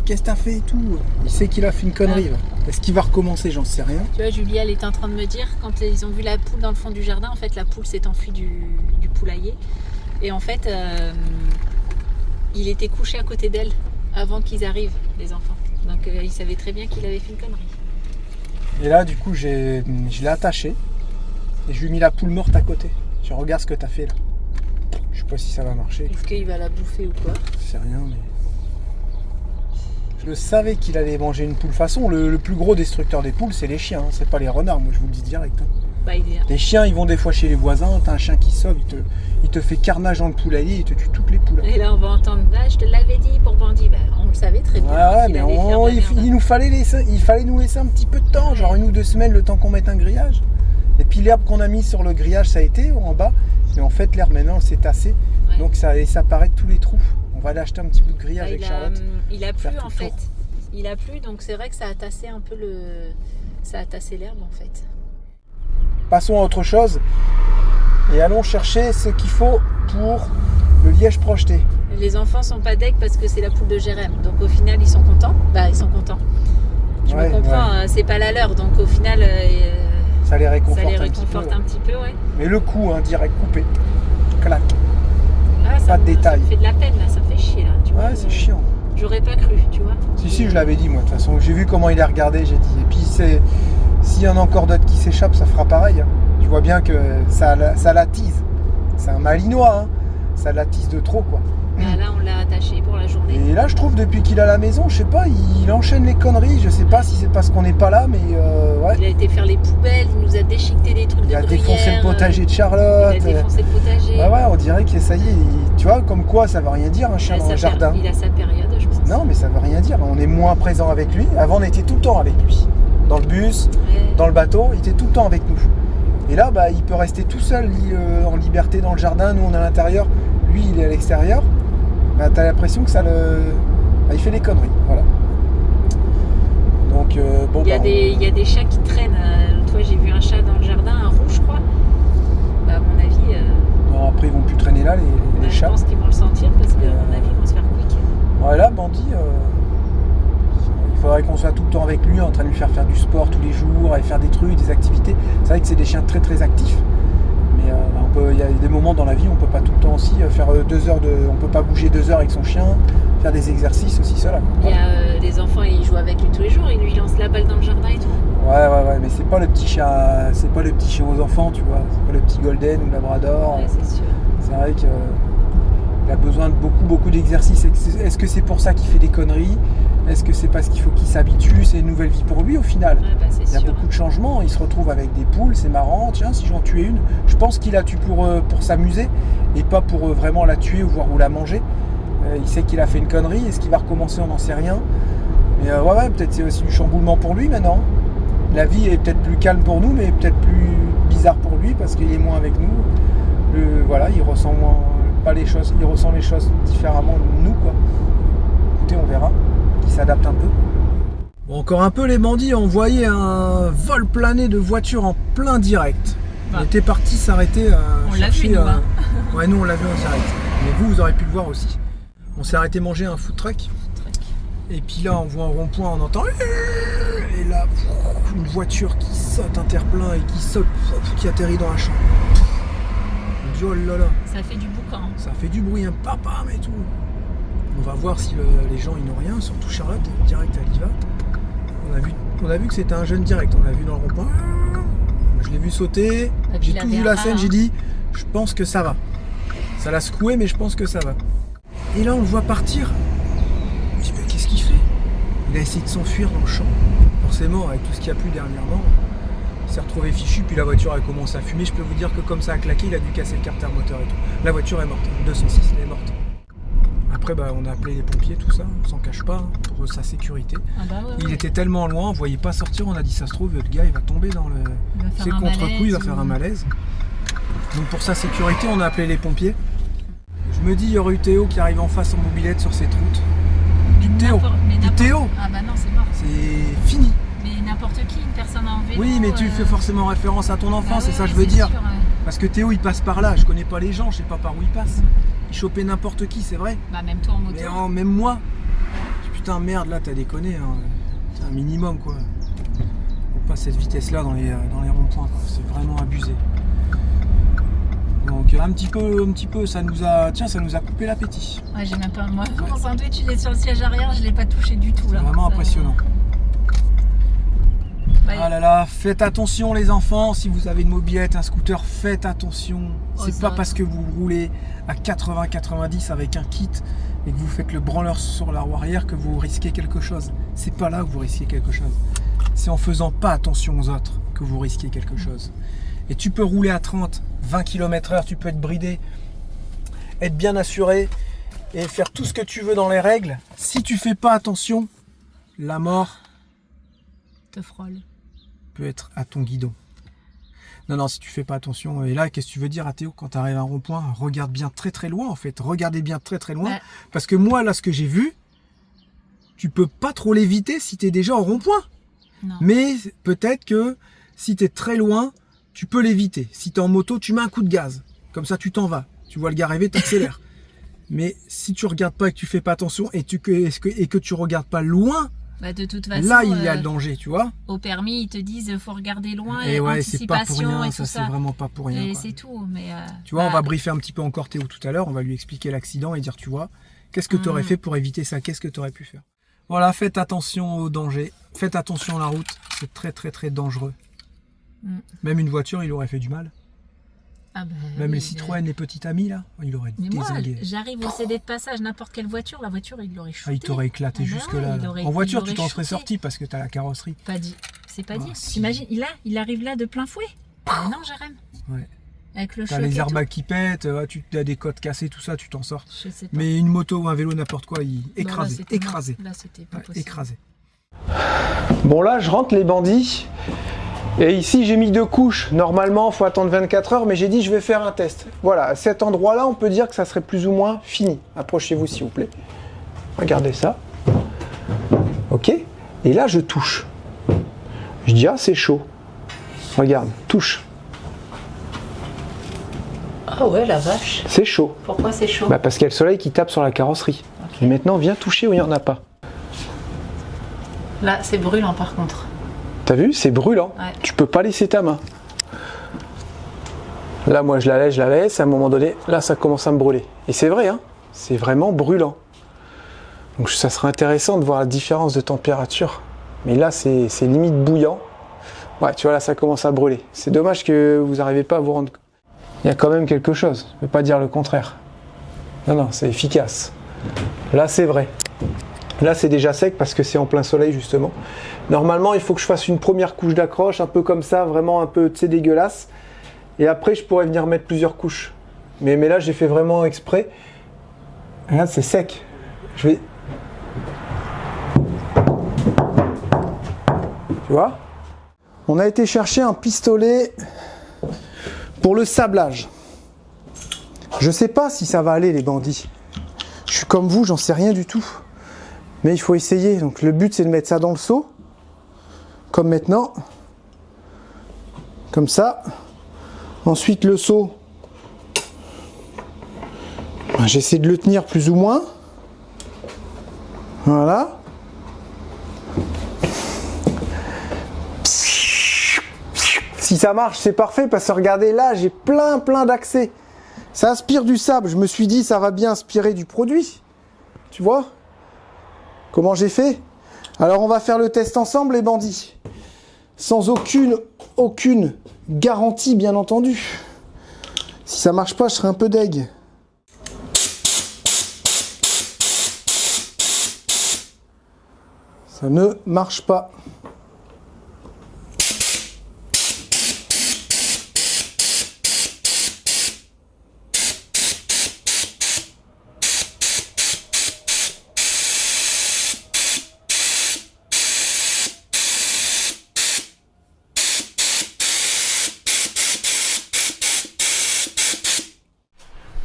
Qu'est-ce que t'as fait et tout? Il sait qu'il a fait une connerie. Est-ce qu'il va recommencer? J'en sais rien. Tu vois, Julie, elle était en train de me dire, quand ils ont vu la poule dans le fond du jardin, en fait, la poule s'est enfuie du poulailler. Et en fait, il était couché à côté d'elle avant qu'ils arrivent, les enfants. Donc il savait très bien qu'il avait fait une connerie. Et là, du coup, je l'ai attaché et je lui ai mis la poule morte à côté. Je regarde ce que t'as fait là. Je sais pas si ça va marcher. Est-ce qu'il va la bouffer ou quoi? Je sais rien, mais... Je le savais qu'il allait manger une poule. De toute façon, le plus gros destructeur des poules, c'est les chiens. Hein. C'est pas les renards, moi je vous le dis direct. Hein. Bah, les chiens, ils vont des fois chez les voisins. T'as un chien qui sauve, il te fait carnage dans le poulailler, il te tue toutes les poules. Et là, on va entendre, là, je te l'avais dit pour Bandit. Bah, on le savait très bien. Ouais, mais il fallait nous laisser un petit peu de temps, genre 1 ou 2 semaines, le temps qu'on mette un grillage. Et puis l'herbe qu'on a mis sur le grillage, ça a été en bas. Mais en fait, l'herbe maintenant, c'est tassé. Ouais. Donc ça paraît de tous les trous. On va aller acheter un petit bout de grillage avec Charlotte. Il a plu Faire tout en le fait. tour. Il a plu, donc c'est vrai que ça a tassé un peu ça a tassé l'herbe en fait. Passons à autre chose et allons chercher ce qu'il faut pour le liège projeté. Les enfants sont pas deg parce que c'est la poule de Jérém, donc au final ils sont contents. Bah ils sont contents. Je me comprends, c'est pas la leur, donc au final ça les réconforte, un petit peu, ouais. Mais le coup, direct coupé, clac. Ah, Pas de détails. Ça me fait de la peine là, ça me fait chier là. Tu vois, Ouais, c'est chiant. J'aurais pas cru, tu vois. Si, je l'avais dit moi, de toute façon. J'ai vu comment il a regardé, j'ai dit. Et puis s'il y en a encore d'autres qui s'échappent, ça fera pareil. Tu vois bien que ça l'attise. C'est un malinois, ça l'attise de trop, quoi. Là, on l'a attaché pour la journée. Et là, je trouve, depuis qu'il a la maison, je sais pas, il enchaîne les conneries. Je sais pas si c'est parce qu'on n'est pas là, mais ouais. Il a été faire les poubelles, il nous a déchiqueté des trucs de gruyère. Il a défoncé le potager de Charlotte. Il a défoncé le potager. Ouais, on dirait que ça y est, tu vois, comme quoi ça veut rien dire un chien dans le jardin. Il a sa période, je pense. Non, mais ça veut rien dire. On est moins présent avec lui. Avant, on était tout le temps avec lui. Dans le bus, dans le bateau, il était tout le temps avec nous. Et là, il peut rester tout seul en liberté dans le jardin. Nous, on est à l'intérieur. Lui, il est à l'extérieur. T'as l'impression que il fait des conneries. Voilà. Donc, bon. Il y a des chats qui traînent. L'autre fois, j'ai vu un chat dans le jardin, un roux, je crois. À mon avis. Non, après, ils vont plus traîner là, les chats. Je pense qu'ils vont le sentir parce qu'à mon avis, ils vont se faire quick. Ouais, là, Bandit, il faudrait qu'on soit tout le temps avec lui, en train de lui faire du sport tous les jours, et faire des trucs, des activités. C'est vrai que c'est des chiens très très actifs. Mais il y a des moments dans la vie où on peut pas tout le temps aussi faire 2 heures on peut pas bouger 2 heures avec son chien, faire des exercices aussi seul. Il y a des enfants, ils jouent avec lui tous les jours, ils lui lancent la balle dans le jardin et tout. Ouais, mais c'est pas le petit chien aux enfants, tu vois, c'est pas le petit golden ou le labrador. Ouais, c'est sûr. C'est vrai que il a besoin de beaucoup d'exercices. Est-ce que c'est pour ça qu'il fait des conneries? Est-ce que c'est parce qu'il faut qu'il s'habitue? C'est une nouvelle vie pour lui au final. Il y a beaucoup de changements. Il se retrouve avec des poules, c'est marrant. Tiens, si j'en tuais une, je pense qu'il la tue pour s'amuser et pas pour vraiment la tuer ou la manger. Il sait qu'il a fait une connerie. Est-ce qu'il va recommencer? On n'en sait rien. Mais peut-être c'est aussi du chamboulement pour lui maintenant. La vie est peut-être plus calme pour nous, mais peut-être plus bizarre pour lui parce qu'il est moins avec nous. Il ressent moins pas les choses, il ressent les choses différemment de nous, quoi. Écoutez, on verra. Il s'adapte un peu. Bon, encore un peu les bandits, on voyait un vol plané de voitures en plein direct. On était parti s'arrêter à chercher. On l'a vu, nous, Ouais, nous on l'a vu en direct. Mais vous aurez pu le voir aussi. On s'est arrêté manger un food truck. Et puis là, on voit un rond-point, on entend. Et là, une voiture qui saute un terre-plein et qui atterrit dans un champ. On dit, oh là là. Ça fait du boucan. Ça fait du bruit, un papa, mais tout. On va voir si les gens ils n'ont rien, surtout Charlotte, direct elle y va. On a vu que c'était un jeune direct, on l'a vu dans le rond-point. Je l'ai vu sauter, j'ai tout vu la scène, j'ai dit, je pense que ça va. Ça l'a secoué, mais je pense que ça va. Et là on le voit partir. Je me dis, mais qu'est-ce qu'il fait? Il a essayé de s'enfuir dans le champ. Forcément, avec tout ce qu'il y a plu dernièrement, il s'est retrouvé fichu, puis la voiture a commencé à fumer. Je peux vous dire que comme ça a claqué, il a dû casser le carter moteur et tout. La voiture est morte, 206, elle est morte. Après, on a appelé les pompiers, tout ça, on s'en cache pas, pour sa sécurité. Il était tellement loin, on ne voyait pas sortir, on a dit, ça se trouve, le gars, il va tomber dans ses contre-coups, il va faire un malaise. Donc pour sa sécurité, on a appelé les pompiers. Je me dis, il y aurait eu Théo qui arrive en face en mobilette sur cette route. Théo. Ah bah non, c'est mort. C'est fini. Mais n'importe qui, une personne en vélo. Oui, mais tu fais forcément référence à ton enfant, c'est ça que je veux dire. Sûr, ouais. Parce que Théo, il passe par là, je connais pas les gens, je sais pas par où il passe. Il chopait n'importe qui, c'est vrai. Bah même toi en moto. Mais même moi. Putain, merde, là, t'as déconné. C'est un minimum, quoi. On passe cette vitesse-là dans les ronds-points, quoi. C'est vraiment abusé. Donc un petit peu, ça nous a coupé l'appétit. Ouais, j'ai même pas. Moi, mon sandwich, il est sur le siège arrière, je l'ai pas touché du tout là. C'est vraiment impressionnant. Ah là là, faites attention les enfants, si vous avez une mobilette, un scooter, faites attention. C'est pas parce que vous roulez à 80-90 avec un kit et que vous faites le branleur sur la roue arrière que vous risquez quelque chose. C'est pas là que vous risquez quelque chose. C'est en faisant pas attention aux autres que vous risquez quelque chose. Et tu peux rouler à 30, 20 km/h, tu peux être bridé, être bien assuré et faire tout ce que tu veux dans les règles. Si tu fais pas attention, la mort te frôle. Peut être à ton guidon. Non, non, si tu fais pas attention. Et là, qu'est-ce que tu veux dire à Théo quand tu arrives à un rond-point? Regarde bien très très loin en fait. Regardez bien très très loin. Ouais. Parce que moi, là, ce que j'ai vu, tu peux pas trop l'éviter si tu es déjà en rond-point. Non. Mais peut-être que si tu es très loin, tu peux l'éviter. Si tu es en moto, tu mets un coup de gaz. Comme ça, tu t'en vas. Tu vois le gars arriver, tu accélères. Mais si tu regardes pas et que tu fais pas attention et que tu regardes pas loin, Bah, de toute façon, là, il y a le danger, tu vois. au permis, ils te disent faut regarder loin Et et ouais, c'est pas pour anticipation rien, et ça tout c'est ça. vraiment pas pour rien. Et quoi. c'est tout. Mais Tu vois, on va briefer un petit peu encore Théo tout à l'heure, on va lui expliquer l'accident et dire, tu vois, qu'est-ce que tu aurais fait pour éviter ça, qu'est-ce que tu aurais pu faire. Voilà, faites attention aux dangers, faites attention à la route, c'est très très très dangereux. Même une voiture, il aurait fait du mal. Ah bah, Même oui, les Citroën, les petits amis là, il aurait Mais moi, dézingué. j'arrive au CD de passage, n'importe quelle voiture, la voiture, il l'aurait shooté. Ah, il t'aurait éclaté Ah bah jusque ouais, là. il là. aurait- En voiture, il tu t'en aurait serais shooté. sorti parce que t'as la carrosserie. Pas dit. C'est pas Ah, dit. si. T'imagines, il arrive là de plein fouet. Ah non, Jérém. Ouais. Avec le T'as choc les et airbags qui pètent, tu as des côtes cassées, tout ça, tu t'en sors. tout. Je sais pas. Mais une moto ou un vélo, n'importe quoi, il Bon, là, écrasé, c'était écrasé. mort. Là, c'était pas Ouais, possible. écrasé. Bon là, je rentre les bandits. Et ici, j'ai mis 2 couches. Normalement, il faut attendre 24 heures, mais j'ai dit je vais faire un test. Voilà, à cet endroit-là, on peut dire que ça serait plus ou moins fini. Approchez-vous s'il vous plaît. Regardez ça. Ok. Et là, je touche. Je dis, ah, c'est chaud. Regarde, touche. Ah ouais, la vache. C'est chaud. Pourquoi c'est chaud? Bah parce qu'il y a le soleil qui tape sur la carrosserie. Et maintenant, viens toucher où il n'y en a pas. Là, c'est brûlant par contre. T'as vu, c'est brûlant. Ouais. Tu peux pas laisser ta main. Là, moi, je la laisse. À un moment donné, là, ça commence à me brûler. Et c'est vrai, hein, c'est vraiment brûlant. Donc, ça serait intéressant de voir la différence de température. Mais là, c'est limite bouillant. Ouais, tu vois, là, ça commence à brûler. C'est dommage que vous n'arrivez pas à vous rendre compte. Il y a quand même quelque chose. Je ne peux pas dire le contraire. Non, non, c'est efficace. Là, c'est vrai. Là, c'est déjà sec parce que c'est en plein soleil, justement. Normalement, il faut que je fasse une première couche d'accroche, un peu comme ça, vraiment un peu, tu sais, dégueulasse. Et après, je pourrais venir mettre plusieurs couches. Mais là, j'ai fait vraiment exprès. Regarde, c'est sec. Je vais... Tu vois? On a été chercher un pistolet pour le sablage. Je sais pas si ça va aller, les bandits. Je suis comme vous, j'en sais rien du tout. Mais il faut essayer. Donc le but, c'est de mettre ça dans le seau. Comme maintenant. Comme ça. Ensuite, le seau. J'essaie de le tenir plus ou moins. Voilà. Si ça marche, c'est parfait parce que regardez là, j'ai plein d'accès. Ça aspire du sable. Je me suis dit, ça va bien aspirer du produit. Tu vois comment j'ai fait? Alors on va faire le test ensemble, les bandits. Sans aucune garantie, bien entendu. Si ça marche pas, je serai un peu deg. Ça ne marche pas.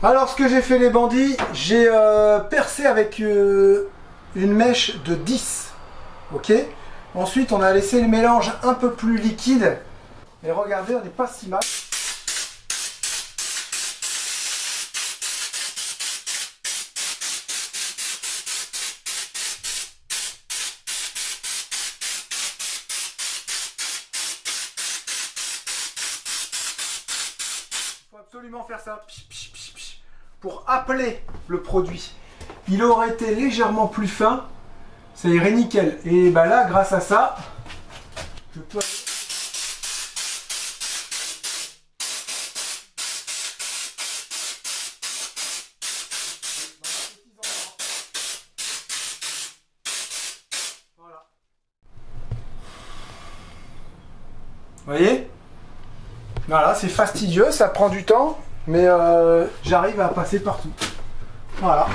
Alors ce que j'ai fait les bandits, j'ai percé avec une mèche de 10. Ok. Ensuite on a laissé le mélange un peu plus liquide. Et regardez, on n'est pas si mal. Il faut absolument faire ça. Pour appeler le produit. Il aurait été légèrement plus fin, ça irait nickel. Et bah là, grâce à ça, je peux... Voilà. Vous voyez? Voilà, c'est fastidieux, ça prend du temps. Mais j'arrive à passer partout. Voilà.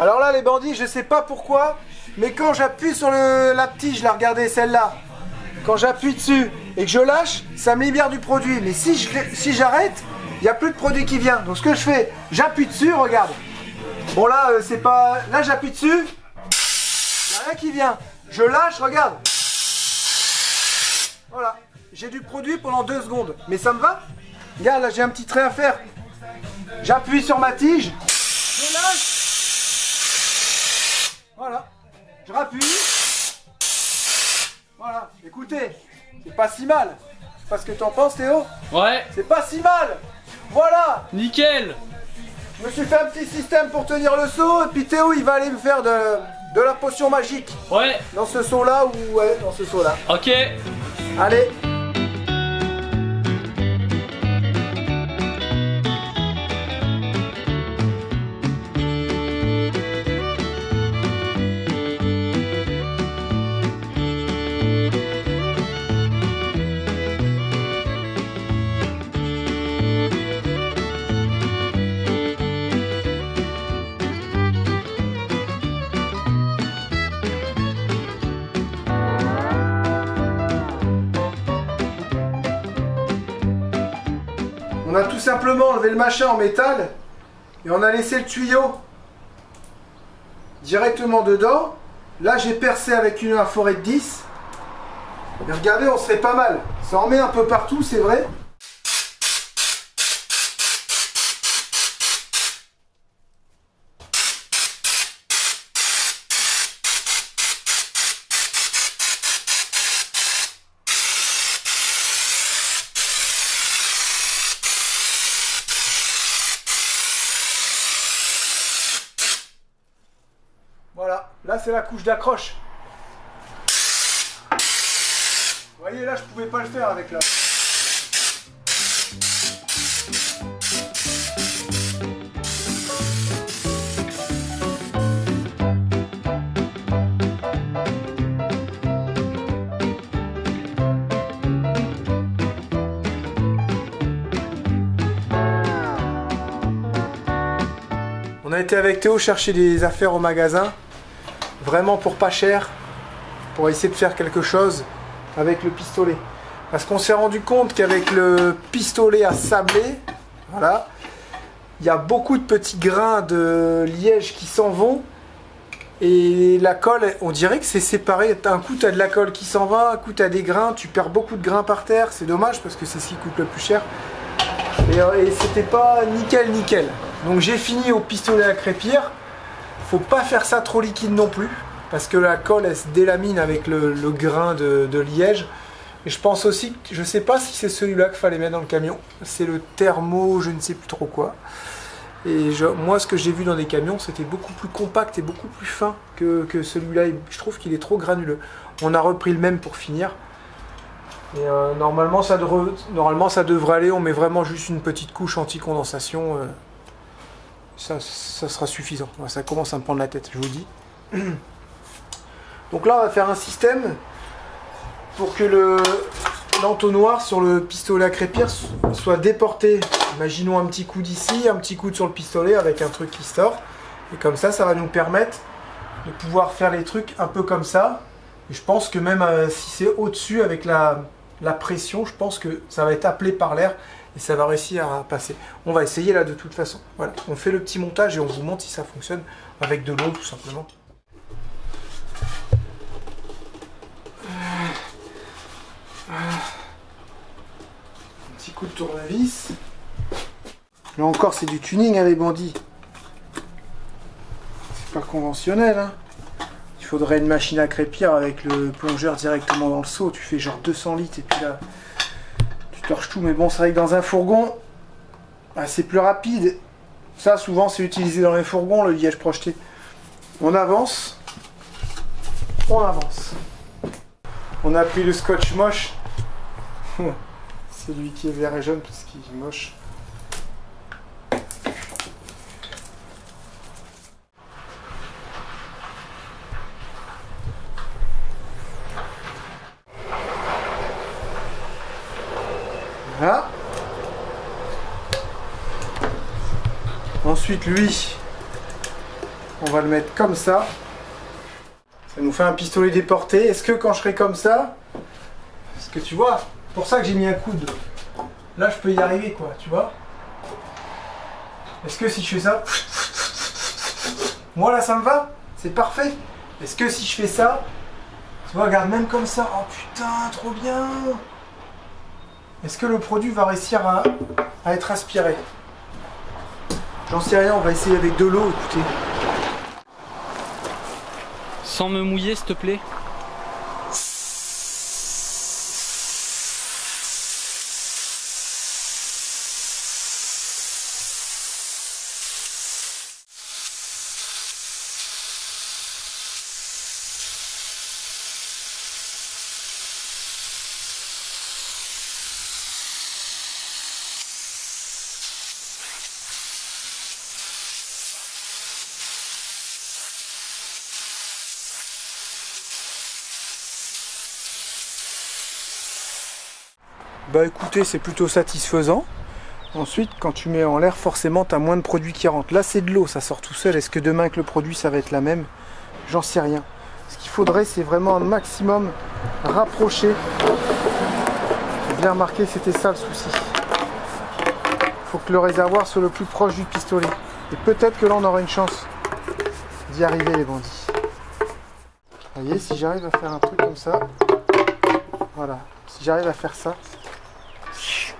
Alors là les bandits, je sais pas pourquoi, mais quand j'appuie sur la petite, je la regardais celle-là. Quand j'appuie dessus et que je lâche, ça me libère du produit. Mais si j'arrête, il n'y a plus de produit qui vient. Donc ce que je fais, j'appuie dessus, regarde. Bon là, c'est pas... Là j'appuie dessus, il n'y a rien qui vient. Je lâche, regarde. Voilà. J'ai du produit pendant 2 secondes. Mais ça me va. Regarde, là j'ai un petit trait à faire. J'appuie sur ma tige. Je lâche. Voilà. Je rappuie. Voilà. Écoutez, c'est pas si mal. Je sais pas ce que t'en penses, Théo. Ouais. C'est pas si mal. Voilà. Nickel. Je me suis fait un petit système pour tenir le seau. Et puis Théo, il va aller me faire de la potion magique. Ouais. Dans ce seau-là ou... Ouais, dans ce seau-là. Ok. Allez. On a tout simplement enlevé le machin en métal et on a laissé le tuyau directement dedans. Là j'ai percé avec un forêt de 10. Et regardez, on serait pas mal. Ça en met un peu partout, c'est vrai. Voilà, là c'est la couche d'accroche. Vous voyez, là je pouvais pas le faire avec la... On a été avec Théo chercher des affaires au magasin, vraiment pour pas cher, pour essayer de faire quelque chose avec le pistolet. Parce qu'on s'est rendu compte qu'avec le pistolet à sablé, voilà, il y a beaucoup de petits grains de liège qui s'en vont. Et la colle, on dirait que c'est séparé. Un coup, tu as de la colle qui s'en va, un coup, tu as des grains, tu perds beaucoup de grains par terre. C'est dommage parce que c'est ce qui coûte le plus cher. Et c'était pas nickel, nickel. Donc j'ai fini au pistolet à crépir. Faut pas faire ça trop liquide non plus. Parce que la colle, elle se délamine avec le grain de liège. Et je pense aussi, je sais pas si c'est celui-là qu'il fallait mettre dans le camion. C'est le thermo, je ne sais plus trop quoi. Et moi, ce que j'ai vu dans des camions, c'était beaucoup plus compact et beaucoup plus fin que celui-là. Je trouve qu'il est trop granuleux. On a repris le même pour finir. Et normalement, ça devrait aller. On met vraiment juste une petite couche anti-condensation. Ça sera suffisant. Ça commence à me prendre la tête, je vous dis. Donc là, on va faire un système pour que l'entonnoir sur le pistolet à crépir soit déporté. Imaginons un petit coude ici, un petit coude sur le pistolet avec un truc qui sort. Et comme ça, ça va nous permettre de pouvoir faire les trucs un peu comme ça. Et je pense que même si c'est au-dessus avec la pression, je pense que ça va être appelé par l'air et ça va réussir à passer. On va essayer là de toute façon. Voilà, on fait le petit montage et on vous montre si ça fonctionne avec de l'eau tout simplement. Un petit coup de tournevis. Là encore, c'est du tuning, hein, les bandits. C'est pas conventionnel. Hein. Il faudrait une machine à crépir avec le plongeur directement dans le seau. Tu fais genre 200 litres et puis là, tu torches tout. Mais bon, c'est vrai que dans un fourgon, bah, c'est plus rapide. Ça, souvent, c'est utilisé dans les fourgons, le liège projeté. On avance. On avance. On a pris le scotch moche. C'est lui qui est vert et jaune parce qu'il est moche. Voilà. Ensuite lui, On va le mettre comme ça. Ça nous fait un pistolet déporté. Est-ce que quand je serai comme ça, parce que tu vois, pour ça que j'ai mis un coude. Là, je peux y arriver, quoi, tu vois. Est-ce que si je fais ça, moi là, ça me va, c'est parfait. Est-ce que si je fais ça, tu vois, regarde, même comme ça, oh putain, trop bien. Est-ce que le produit va réussir à être aspiré? J'en sais rien, on va essayer avec de l'eau, écoutez. Sans me mouiller, s'il te plaît. Bah écoutez, c'est plutôt satisfaisant. Ensuite, quand tu mets en l'air, forcément, tu as moins de produits qui rentrent. Là, c'est de l'eau, ça sort tout seul. Est-ce que demain, avec le produit, ça va être la même? J'en sais rien. Ce qu'il faudrait, c'est vraiment un maximum rapprocher. J'ai bien remarqué que c'était ça le souci. Il faut que le réservoir soit le plus proche du pistolet. Et peut-être que là, on aura une chance d'y arriver, les bandits. Vous voyez, si j'arrive à faire un truc comme ça, voilà. Si j'arrive à faire ça, je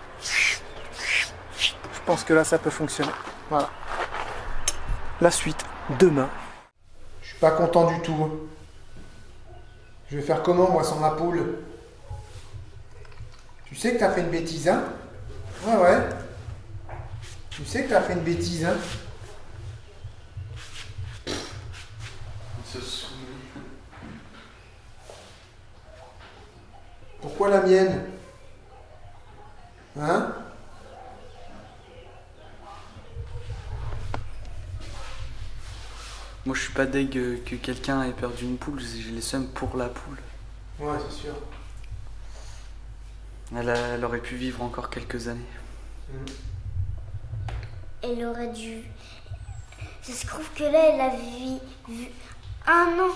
pense que là ça peut fonctionner. Voilà. La suite demain. Je suis pas content du tout. Je vais faire comment moi sans ma poule? Tu sais que t'as fait une bêtise, hein? Ouais. Tu sais que t'as fait une bêtise, hein? Pourquoi la mienne? Hein? Moi je suis pas deg que quelqu'un ait perdu une poule, j'ai les seums pour la poule. Ouais, c'est sûr. Elle aurait pu vivre encore quelques années. Elle aurait dû... Ça se trouve que là, elle a vu 1 an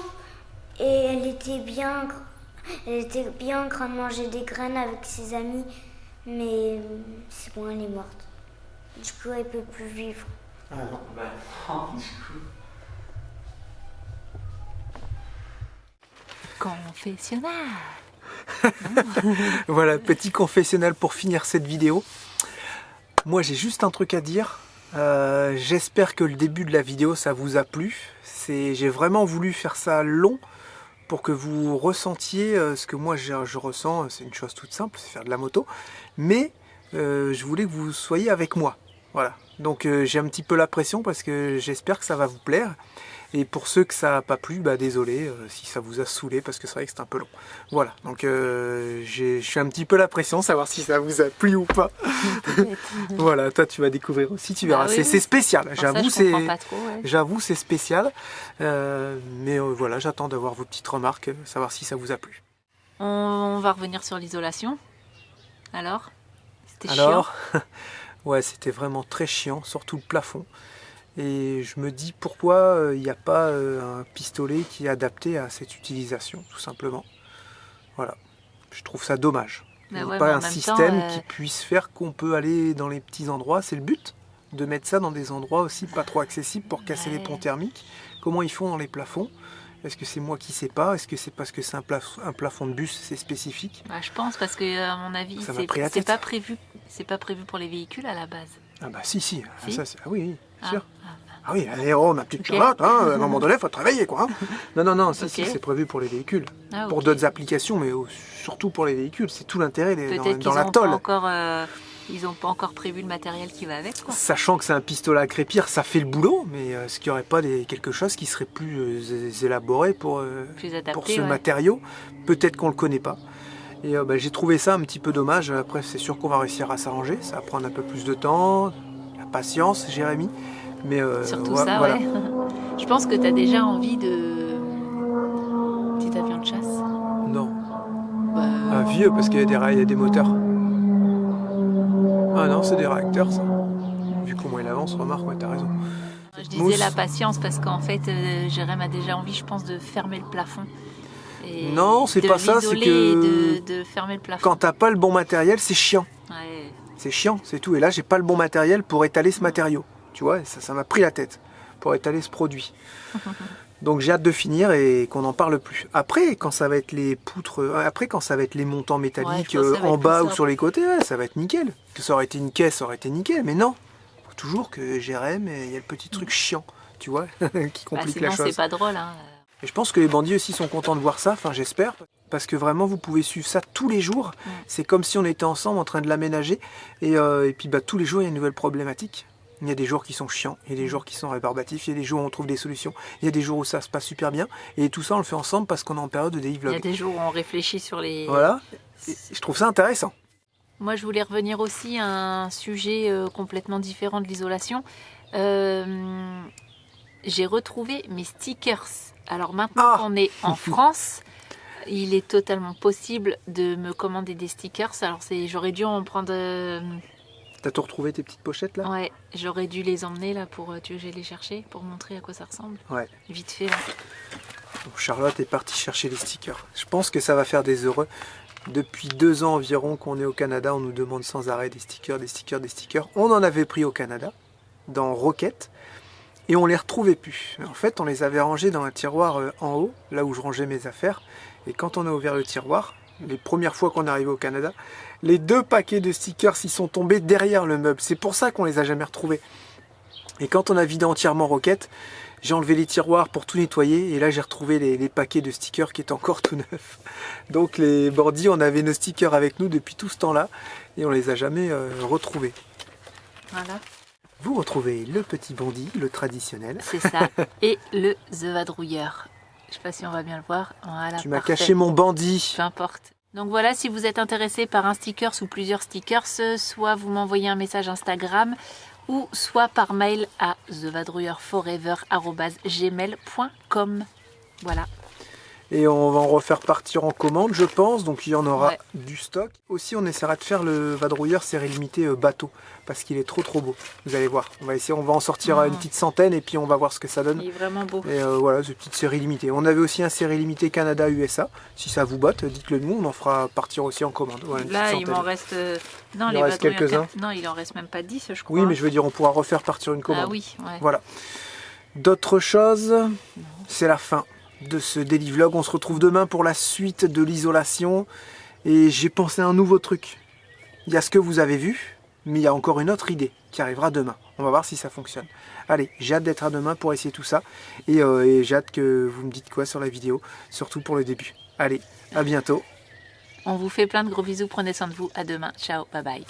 et elle était bien en train de manger des graines avec ses amis, mais c'est bon, elle est morte. Du coup, elle peut plus vivre. Ah non. Bah non, du coup. Confessionnal. Voilà, petit confessionnal pour finir cette vidéo. Moi j'ai juste un truc à dire. J'espère que le début de la vidéo ça vous a plu. J'ai vraiment voulu faire ça long pour que vous ressentiez ce que moi je ressens. C'est une chose toute simple, c'est faire de la moto. Mais je voulais que vous soyez avec moi. Voilà. Donc j'ai un petit peu la pression parce que j'espère que ça va vous plaire. Et pour ceux que ça n'a pas plu, bah désolé si ça vous a saoulé parce que c'est vrai que c'est un peu long. Voilà, donc je suis un petit peu la pression, savoir si ça vous a plu ou pas. Voilà, toi tu vas découvrir aussi, tu verras. C'est spécial, j'avoue c'est spécial. Mais voilà, j'attends d'avoir vos petites remarques, savoir si ça vous a plu. On va revenir sur l'isolation. Alors, c'était chiant. Ouais, c'était vraiment très chiant, surtout le plafond. Et je me dis pourquoi il n'y a pas un pistolet qui est adapté à cette utilisation, tout simplement. Voilà, je trouve ça dommage. Il n'y a pas un système qui puisse faire qu'on peut aller dans les petits endroits, c'est le but de mettre ça dans des endroits aussi pas trop accessibles pour casser les ponts thermiques. Comment ils font dans les plafonds? Est-ce que c'est moi qui sais pas? Est-ce que c'est parce que c'est un plafond de bus, c'est spécifique? Je pense parce que à mon avis, c'est pas prévu pour les véhicules à la base. Ah bah si. Ça, ah oui, sûr. Ah oui, allez, ma petite Charlotte, à un moment donné, il faut te réveiller, quoi. Non, si, c'est prévu pour les véhicules. Pour d'autres applications, mais surtout pour les véhicules. C'est tout l'intérêt dans la tôle. Ils n'ont pas encore prévu le matériel qui va avec, quoi. Sachant que c'est un pistolet à crépir, ça fait le boulot, mais est-ce qu'il n'y aurait pas quelque chose qui serait plus élaboré pour ce matériau? Peut-être qu'on ne le connaît pas. Et j'ai trouvé ça un petit peu dommage. Après, c'est sûr qu'on va réussir à s'arranger. Ça va prendre un peu plus de temps. La patience, Jérémy. Mais surtout ça, voilà. Ouais. Je pense que tu as déjà envie de petit avion de chasse. Non. Vieux, parce qu'il y a des rails et des moteurs. Ah non, c'est des réacteurs, ça. Vu comment il avance, remarque, ouais, t'as raison. Je disais la patience parce qu'en fait, Jérém a déjà envie, je pense, de fermer le plafond. Et non, c'est pas ça, c'est que de fermer le plafond. quand t'as pas le bon matériel, c'est chiant. Ouais. C'est chiant, c'est tout. Et là, j'ai pas le bon matériel pour étaler ce matériau. Tu vois, ça m'a pris la tête pour étaler ce produit. Donc j'ai hâte de finir et qu'on n'en parle plus. Après, quand ça va être les poutres, quand ça va être les montants métalliques en bas ou sur les côtés, ouais, ça va être nickel. Que ça aurait été une caisse, ça aurait été nickel. Mais non, faut toujours que Jérém, il y a le petit truc chiant, tu vois, qui complique la chose. Sinon, c'est pas drôle. Hein. Et je pense que les bandits aussi sont contents de voir ça, enfin j'espère, parce que vraiment vous pouvez suivre ça tous les jours. C'est comme si on était ensemble en train de l'aménager, et puis tous les jours il y a une nouvelle problématique. Il y a des jours qui sont chiants, il y a des jours qui sont rébarbatifs, il y a des jours où on trouve des solutions, il y a des jours où ça se passe super bien, et tout ça on le fait ensemble parce qu'on est en période de daily vlog. Il y a des jours où on réfléchit sur les... Voilà, et je trouve ça intéressant. Moi je voulais revenir aussi à un sujet complètement différent de l'isolation. J'ai retrouvé mes stickers. Alors maintenant qu'on est en France, il est totalement possible de me commander des stickers. Alors j'aurais dû en prendre... T'as tout retrouvé tes petites pochettes là? Ouais, j'aurais dû les emmener là pour tu veux que j'aille les chercher pour montrer à quoi ça ressemble. Ouais. Vite fait là. Donc, Charlotte est partie chercher les stickers. Je pense que ça va faire des heureux. Depuis 2 ans environ qu'on est au Canada, on nous demande sans arrêt des stickers, des stickers, des stickers. On en avait pris au Canada, dans Rocket, et on les retrouvait plus. En fait, on les avait rangés dans un tiroir en haut, là où je rangeais mes affaires. Et quand on a ouvert le tiroir, les premières fois qu'on est arrivé au Canada, les 2 paquets de stickers s'y sont tombés derrière le meuble. C'est pour ça qu'on les a jamais retrouvés. Et quand on a vidé entièrement Rocket, j'ai enlevé les tiroirs pour tout nettoyer. Et là, j'ai retrouvé les paquets de stickers qui étaient encore tout neufs. Donc les bandits, on avait nos stickers avec nous depuis tout ce temps-là. Et on les a jamais retrouvés. Voilà. Vous retrouvez le petit bandit, le traditionnel. C'est ça. Et le The Vadrouilleur. Je sais pas si on va bien le voir. Voilà, tu m'as caché mon bandit. Peu importe. Donc voilà, si vous êtes intéressé par un sticker ou plusieurs stickers, soit vous m'envoyez un message Instagram ou soit par mail à thevadrouilleurforever@gmail.com. Voilà. Et on va en refaire partir en commande, je pense. Donc il y en aura du stock. Aussi, on essaiera de faire le vadrouilleur série limitée bateau. Parce qu'il est trop beau. Vous allez voir. On va essayer, on va en sortir une petite centaine et puis on va voir ce que ça donne. Il est vraiment beau. Et voilà, cette petite série limitée. On avait aussi un série limité Canada-USA. Si ça vous botte, dites-le nous. On en fera partir aussi en commande. Voilà, là, il m'en reste... Non, il en reste quelques-uns. Non, il en reste même pas 10, je crois. Oui, mais je veux dire, on pourra refaire partir une commande. Ah oui, ouais. Voilà. D'autres choses, c'est la fin de ce daily vlog. On se retrouve demain pour la suite de l'isolation. Et j'ai pensé à un nouveau truc. Il y a ce que vous avez vu, mais il y a encore une autre idée qui arrivera demain. On va voir si ça fonctionne. Allez, j'ai hâte d'être à demain pour essayer tout ça. Et j'ai hâte que vous me dites quoi sur la vidéo, surtout pour le début. Allez, à bientôt. On vous fait plein de gros bisous, prenez soin de vous. À demain. Ciao, bye bye.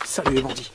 Salut les bandits.